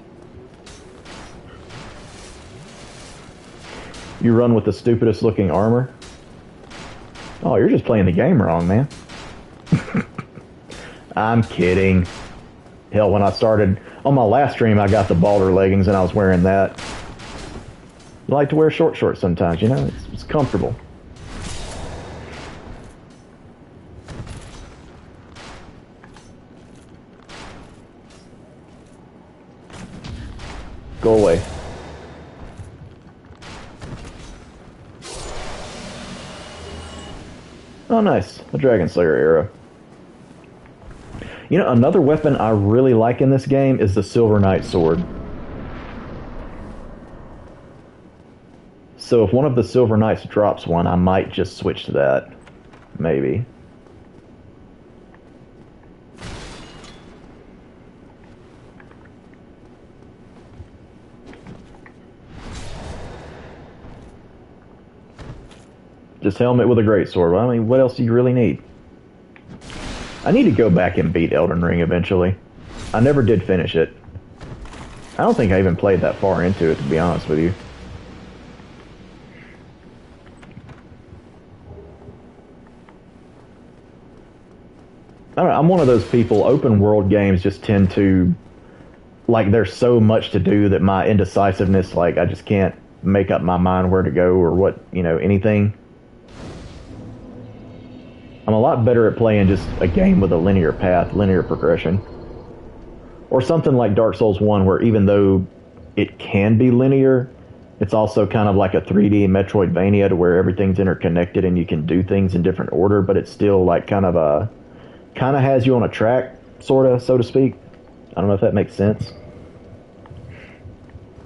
You run with the stupidest looking armor? Oh, you're just playing the game wrong, man. I'm kidding. Hell, when I started on my last stream, I got the Balder leggings and I was wearing that. I like to wear short shorts sometimes, you know? It's comfortable. Go away. Oh, nice. A Dragon Slayer arrow. You know, another weapon I really like in this game is the Silver Knight sword. So if one of the Silver Knights drops one, I might just switch to that. Maybe. Just helmet with a greatsword. I mean, what else do you really need? I need to go back and beat Elden Ring eventually. I never did finish it. I don't think I even played that far into it, to be honest with you. I don't know, I'm one of those people, open world games just tend to, like, there's so much to do that my indecisiveness, like, I just can't make up my mind where to go or what, you know, anything. I'm a lot better at playing just a game with a linear path, linear progression. Or something like Dark Souls 1, where even though it can be linear, it's also kind of like a 3D Metroidvania to where everything's interconnected and you can do things in different order, but it's still like kind of has you on a track, sort of, so to speak. I don't know if that makes sense.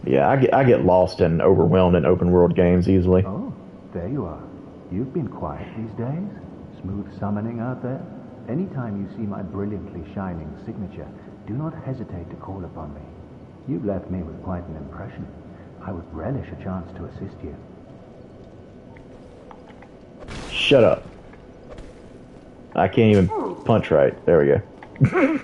Yeah, I get lost and overwhelmed in open world games easily. Oh, there you are. You've been quiet these days. Smooth summoning out there. Anytime you see my brilliantly shining signature, do not hesitate to call upon me. You've left me with quite an impression. I would relish a chance to assist you. Shut up. I can't even punch right. There we go.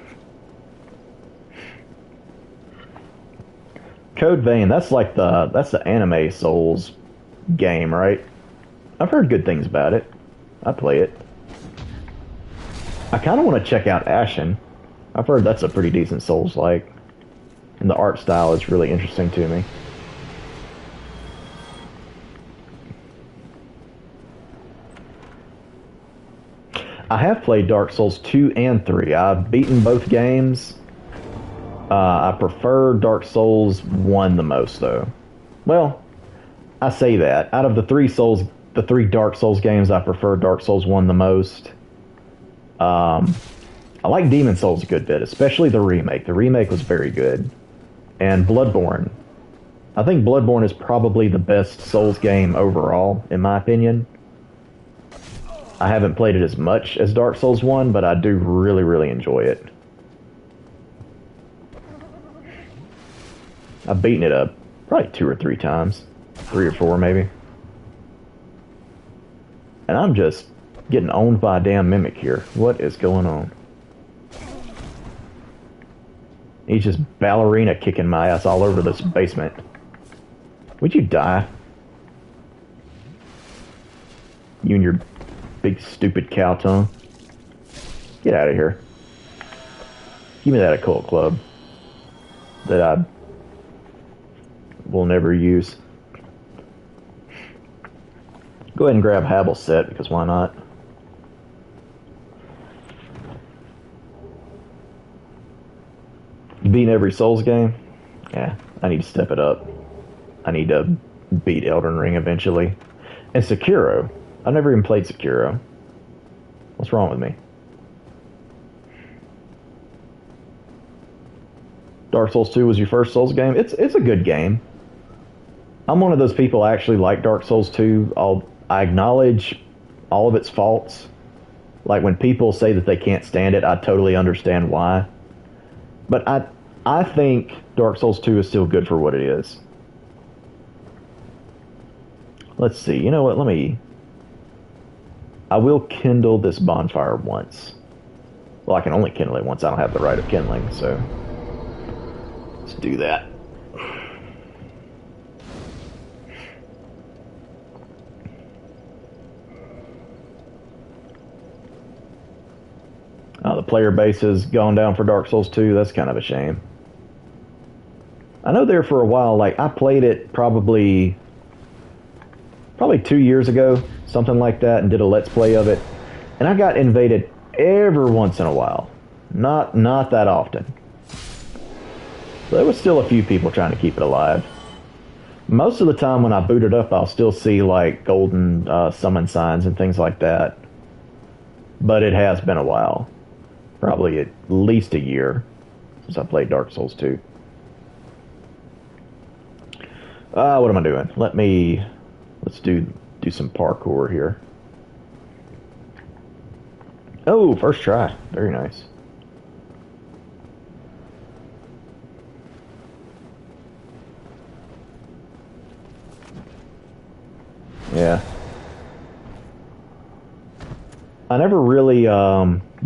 Code Vein, that's the anime Souls game, right? I've heard good things about it. I play it. I kind of want to check out Ashen. I've heard that's a pretty decent Souls-like. And the art style is really interesting to me. I have played Dark Souls 2 and 3. I've beaten both games. I prefer Dark Souls 1 the most, though. Well, I say that. Out of the three Dark Souls games, I prefer Dark Souls 1 the most. I like Demon Souls a good bit, especially the remake. The remake was very good. And Bloodborne. I think Bloodborne is probably the best Souls game overall, in my opinion. I haven't played it as much as Dark Souls 1, but I do really, really enjoy it. I've beaten it up probably 2 or 3 times. 3 or 4, maybe. And I'm just getting owned by a damn mimic here. What is going on? He's just ballerina kicking my ass all over this basement. Would you die? You and your big stupid cow tongue. Get out of here. Give me that occult club that I will never use. Go ahead and grab Havel's set, because why not? You beat every Souls game? Yeah, I need to step it up. I need to beat Elden Ring eventually. And Sekiro. I've never even played Sekiro. What's wrong with me? Dark Souls 2 was your first Souls game. It's a good game. I'm one of those people I actually like Dark Souls 2. I acknowledge all of its faults. Like when people say that they can't stand it, I totally understand why. But I think Dark Souls 2 is still good for what it is. Let's see. You know what? I will kindle this bonfire once. Well, I can only kindle it once. I don't have the right of kindling, so let's do that. The player base has gone down for Dark Souls 2. That's kind of a shame. I know there for a while, like, I played it probably 2 years ago, something like that, and did a Let's Play of it. And I got invaded every once in a while. Not that often. But there was still a few people trying to keep it alive. Most of the time when I boot it up, I'll still see, like, golden summon signs and things like that. But it has been a while. Probably at least a year since I played Dark Souls 2. What am I doing? Let's do some parkour here. Oh, first try. Very nice. Yeah. I never really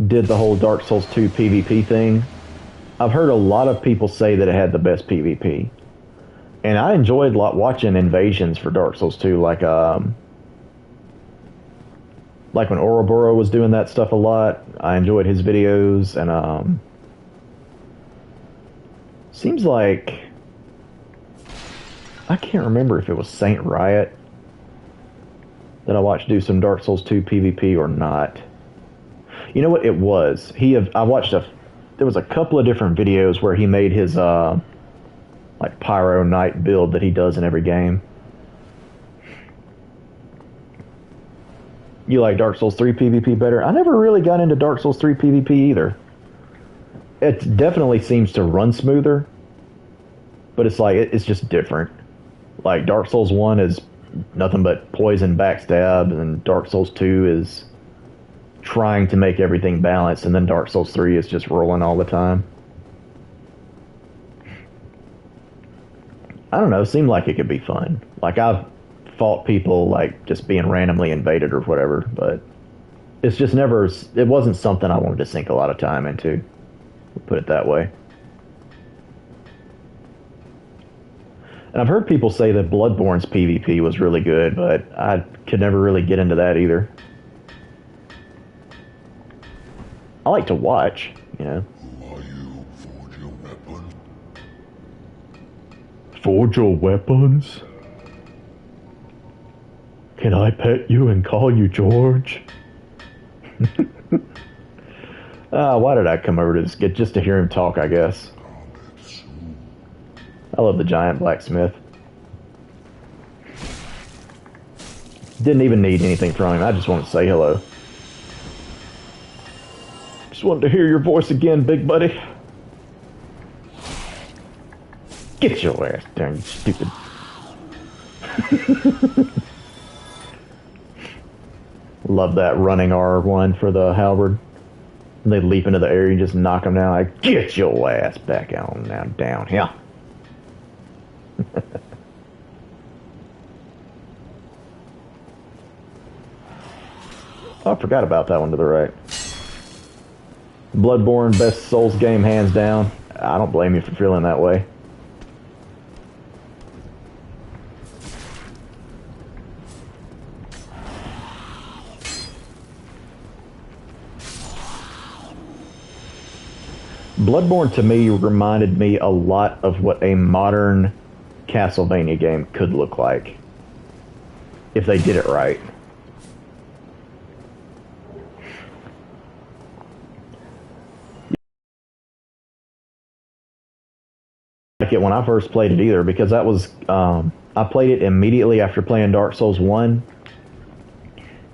did the whole Dark Souls 2 PvP thing. I've heard a lot of people say that it had the best PvP. And I enjoyed watching invasions for Dark Souls 2, like when Ouroboros was doing that stuff a lot. I enjoyed his videos, and seems like I can't remember if it was Saint Riot that I watched do some Dark Souls 2 PvP or not. You know what? It was. I watched there was a couple of different videos where he made his like Pyro Knight build that he does in every game. You like Dark Souls 3 PvP better? I never really got into Dark Souls 3 PvP either. It definitely seems to run smoother, but it's like it's just different. Like Dark Souls 1 is nothing but poison backstab, and Dark Souls 2 is trying to make everything balanced, and then Dark Souls 3 is just rolling all the time. I don't know, it seemed like it could be fun. Like I've fought people like just being randomly invaded or whatever, but it's just it wasn't something I wanted to sink a lot of time into. We'll put it that way. And I've heard people say that Bloodborne's PvP was really good, but I could never really get into that either. I like to watch, you know. Who are you? Forge your weapon? Forge your weapons? Can I pet you and call you George? Why did I come over to this? Just to hear him talk, I guess. I love the giant blacksmith. Didn't even need anything from him. I just wanted to say hello. Just wanted to hear your voice again, big buddy. Get your ass down, you stupid. Love that running R1 for the halberd. They leap into the air, you just knock them down. Like, get your ass back on now, down here. Oh, I forgot about that one to the right. Bloodborne, best Souls game, hands down. I don't blame you for feeling that way. Bloodborne to me reminded me a lot of what a modern Castlevania game could look like if they did it right. Like it when I first played it either, because that was I played it immediately after playing Dark Souls 1,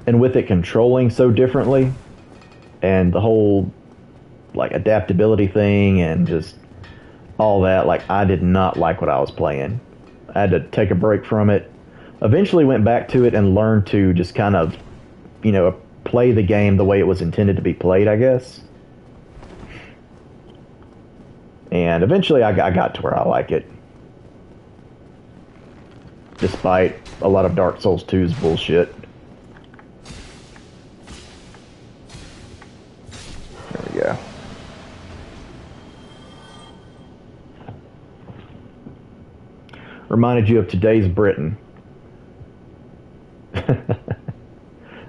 and with it controlling so differently and the whole like adaptability thing, and just all that, like, I did not like what I was playing. I had to take a break from it. Eventually went back to it and learned to just kind of, you know, play the game the way it was intended to be played, I guess. And eventually I got to where I like it. Despite a lot of Dark Souls 2's bullshit. There we go. Reminded you of today's Britain.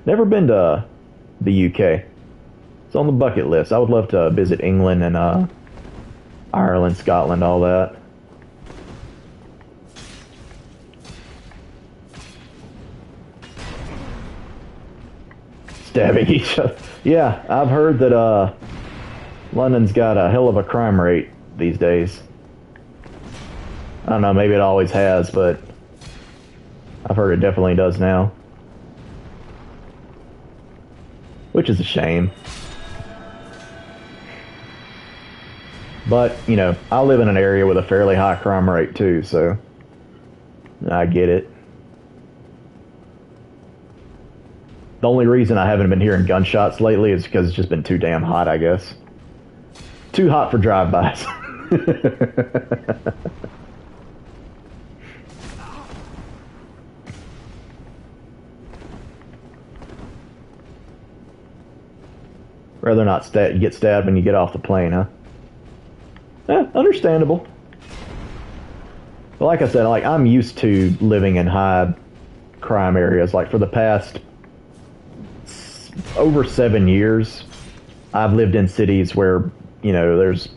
Never been to the UK. It's on the bucket list. I would love to visit England and Ireland, Scotland, all that. Stabbing each other. Yeah, I've heard that London's got a hell of a crime rate these days. I don't know, maybe it always has, but I've heard it definitely does now. Which is a shame. But, you know, I live in an area with a fairly high crime rate too, so I get it. The only reason I haven't been hearing gunshots lately is because it's just been too damn hot, I guess. Too hot for drive-bys. Rather not get stabbed when you get off the plane, huh? Understandable. But like I said, like, I'm used to living in high crime areas. Like, for the past over 7 years, I've lived in cities where, you know, there's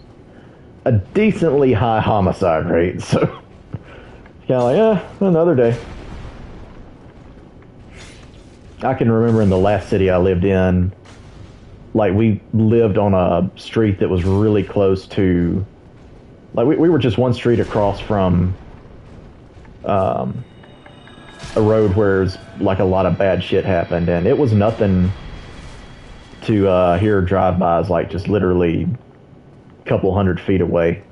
a decently high homicide rate. So, it's kind of like, another day. I can remember in the last city I lived in, like, we lived on a street that was really close to, like, we were just one street across from a road where, like, a lot of bad shit happened, and it was nothing to hear drive-bys, like, just literally a couple 100 feet away.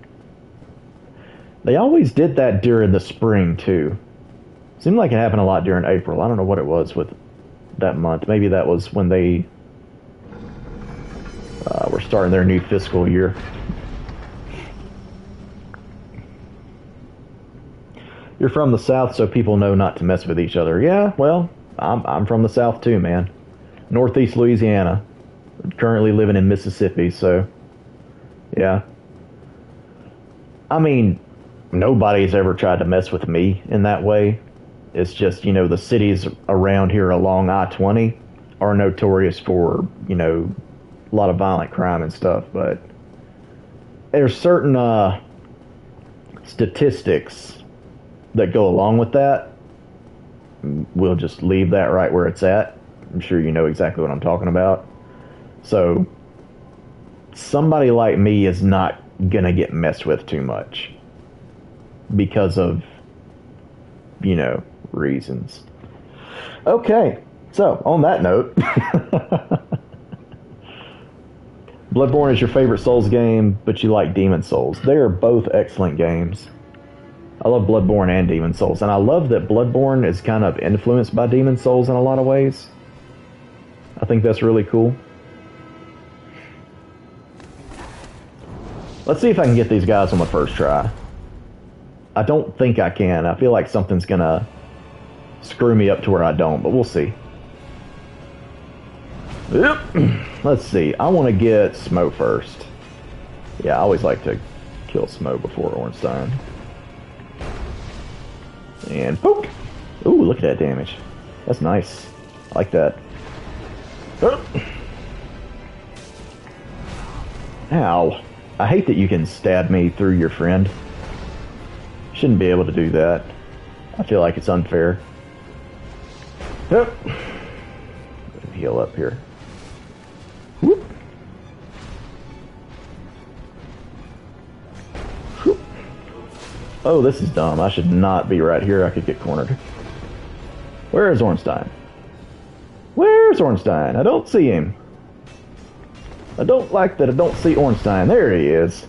They always did that during the spring, too. Seemed like it happened a lot during April. I don't know what it was with that month. Maybe that was when they were starting their new fiscal year. You're from the South, so people know not to mess with each other. Yeah, well, I'm from the South too, man. Northeast Louisiana. Currently living in Mississippi, so yeah. I mean, nobody's ever tried to mess with me in that way. It's just, you know, the cities around here along I-20 are notorious for, you know, a lot of violent crime and stuff, but there's certain statistics that go along with that. We'll just leave that right where it's at. I'm sure you know exactly what I'm talking about. So, somebody like me is not gonna get messed with too much because of, you know, reasons. Okay, so on that note, Bloodborne is your favorite Souls game, but you like Demon Souls. They are both excellent games. I love Bloodborne and Demon Souls, and I love that Bloodborne is kind of influenced by Demon Souls in a lot of ways. I think that's really cool. Let's see if I can get these guys on the first try. I don't think I can. I feel like something's gonna screw me up to where I don't, but we'll see. Yep. Let's see. I want to get Smo first. Yeah, I always like to kill Smo before Ornstein. And poke! Ooh, look at that damage. That's nice. I like that. Oh. Ow. I hate that you can stab me through your friend. Shouldn't be able to do that. I feel like it's unfair. Yep. Heal up here. Whoop. Whoop. Oh, this is dumb. I should not be right here. I could get cornered. Where is Ornstein? Where's Ornstein? I don't see him. I don't like that I don't see Ornstein. There he is.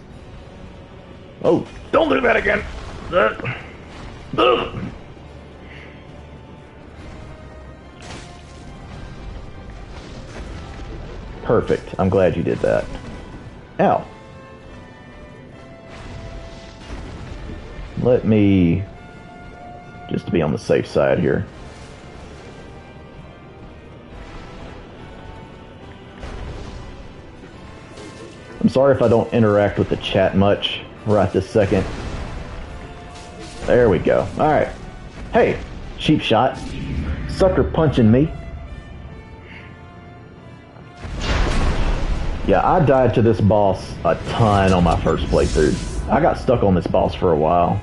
Oh, don't do that again. Ugh. Perfect. I'm glad you did that. Ow. Let me... just to be on the safe side here. I'm sorry if I don't interact with the chat much right this second. There we go. Alright. Hey, cheap shot. Sucker punching me. Yeah, I died to this boss a ton on my first playthrough. I got stuck on this boss for a while.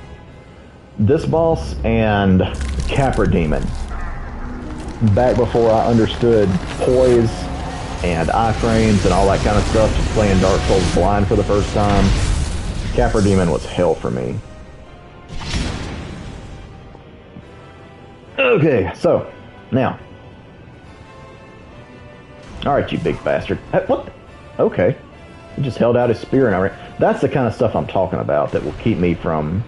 This boss and Capra Demon. Back before I understood poise and iframes and all that kind of stuff, just playing Dark Souls blind for the first time. Capra Demon was hell for me. Okay, so, now. Alright, you big bastard. What? Okay. He just held out his spear and everything. That's the kind of stuff I'm talking about that will keep me from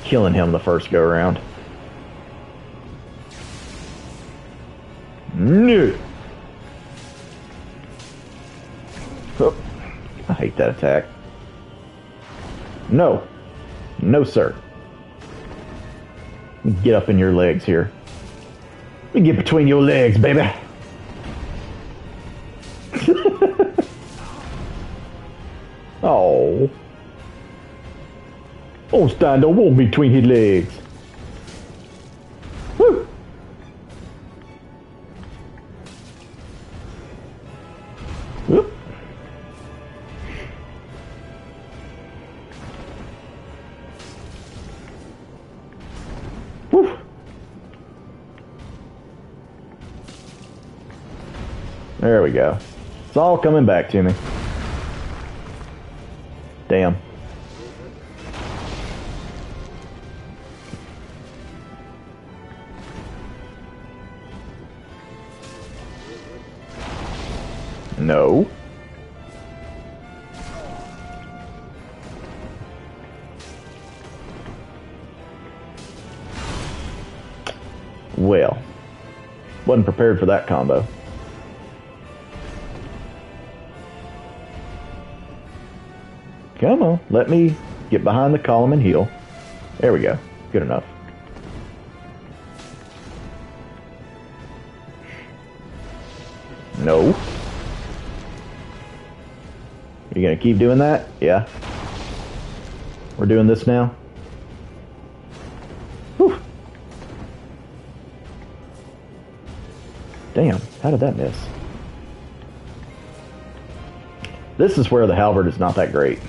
killing him the first go around. No. Oh, I hate that attack. No. No, sir. Get up in your legs here. Let me get between your legs, baby. Oh. Oh, stand don't want me between his legs. Woo. Whoop. Woo. There we go. It's all coming back to me. Damn. No. Well, wasn't prepared for that combo. Come on, let me get behind the column and heal. There we go. Good enough. No. You gonna keep doing that? Yeah. We're doing this now. Whew. Damn, how did that miss? This is where the halberd is not that great.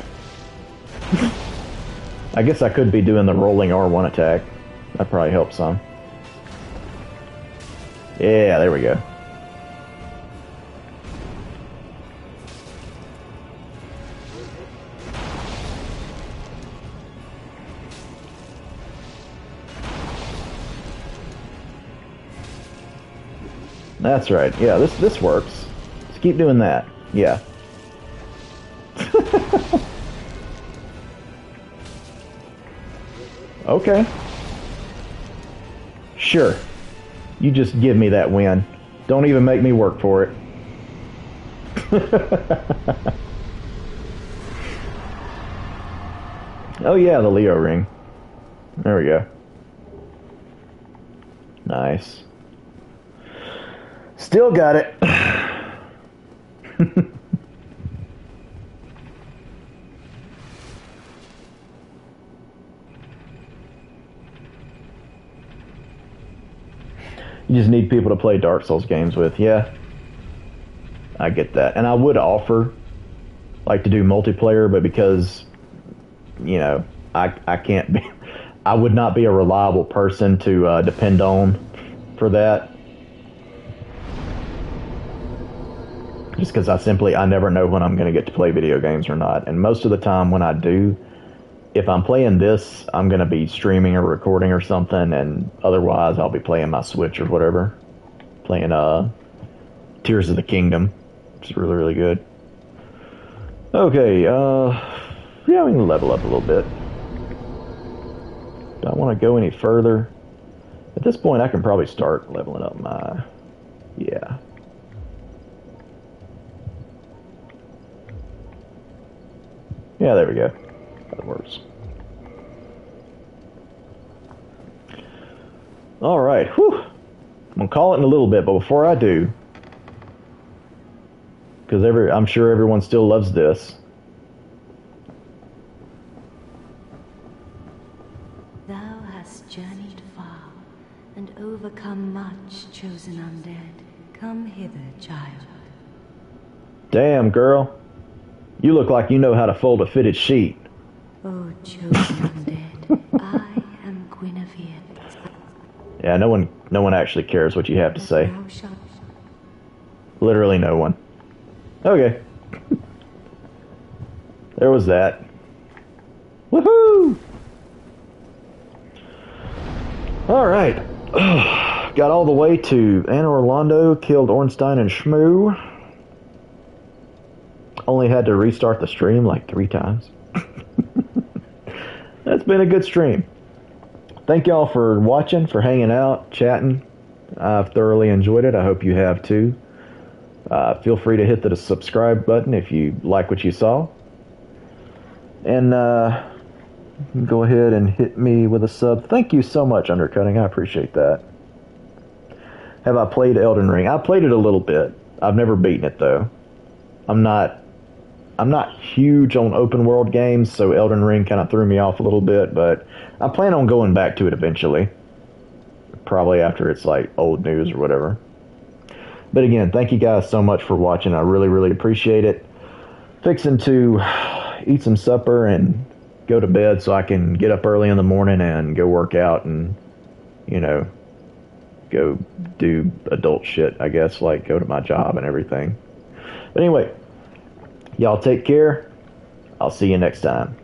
I guess I could be doing the rolling R1 attack. That probably helps some. Yeah, there we go. That's right. Yeah, this works. Let's keep doing that. Yeah. Okay. Sure. You just give me that win. Don't even make me work for it. Oh yeah, the Leo ring. There we go. Nice. Still got it. You just need people to play Dark Souls games with. Yeah, I get that. And I would offer, like, to do multiplayer, but because, you know, I can't be, I would not be a reliable person to depend on for that. Just because I never know when I'm going to get to play video games or not. And most of the time when I do, if I'm playing this, I'm going to be streaming or recording or something, and otherwise I'll be playing my Switch or whatever. Playing Tears of the Kingdom, which is really, really good. Okay, Yeah, we can level up a little bit. Don't want to go any further. At this point, I can probably start leveling up my... Yeah. Yeah, there we go. That works. Alright, whew. I'm going to call it in a little bit, but before I do, because I'm sure everyone still loves this. Thou hast journeyed far, and overcome much, chosen undead. Come hither, child. Damn, girl. You look like you know how to fold a fitted sheet. Oh, chosen undead, I am Guinevere. Yeah, no one actually cares what you have to say. Thou shalt... Literally no one. Okay. There was that. Woohoo! Alright. Got all the way to Anne Orlando, killed Ornstein and Shmoo. Only had to restart the stream like 3 times. That's been a good stream. Thank y'all for watching, for hanging out, chatting. I've thoroughly enjoyed it. I hope you have too. Feel free to hit the subscribe button if you like what you saw. And go ahead and hit me with a sub. Thank you so much, Undercutting. I appreciate that. Have I played Elden Ring? I played it a little bit. I've never beaten it though. I'm not huge on open world games, so Elden Ring kind of threw me off a little bit, but I plan on going back to it eventually. Probably after it's like old news or whatever. But again, thank you guys so much for watching. I really, really appreciate it. Fixing to eat some supper and go to bed so I can get up early in the morning and go work out and, you know, go do adult shit, I guess, like go to my job and everything. But anyway, y'all take care. I'll see you next time.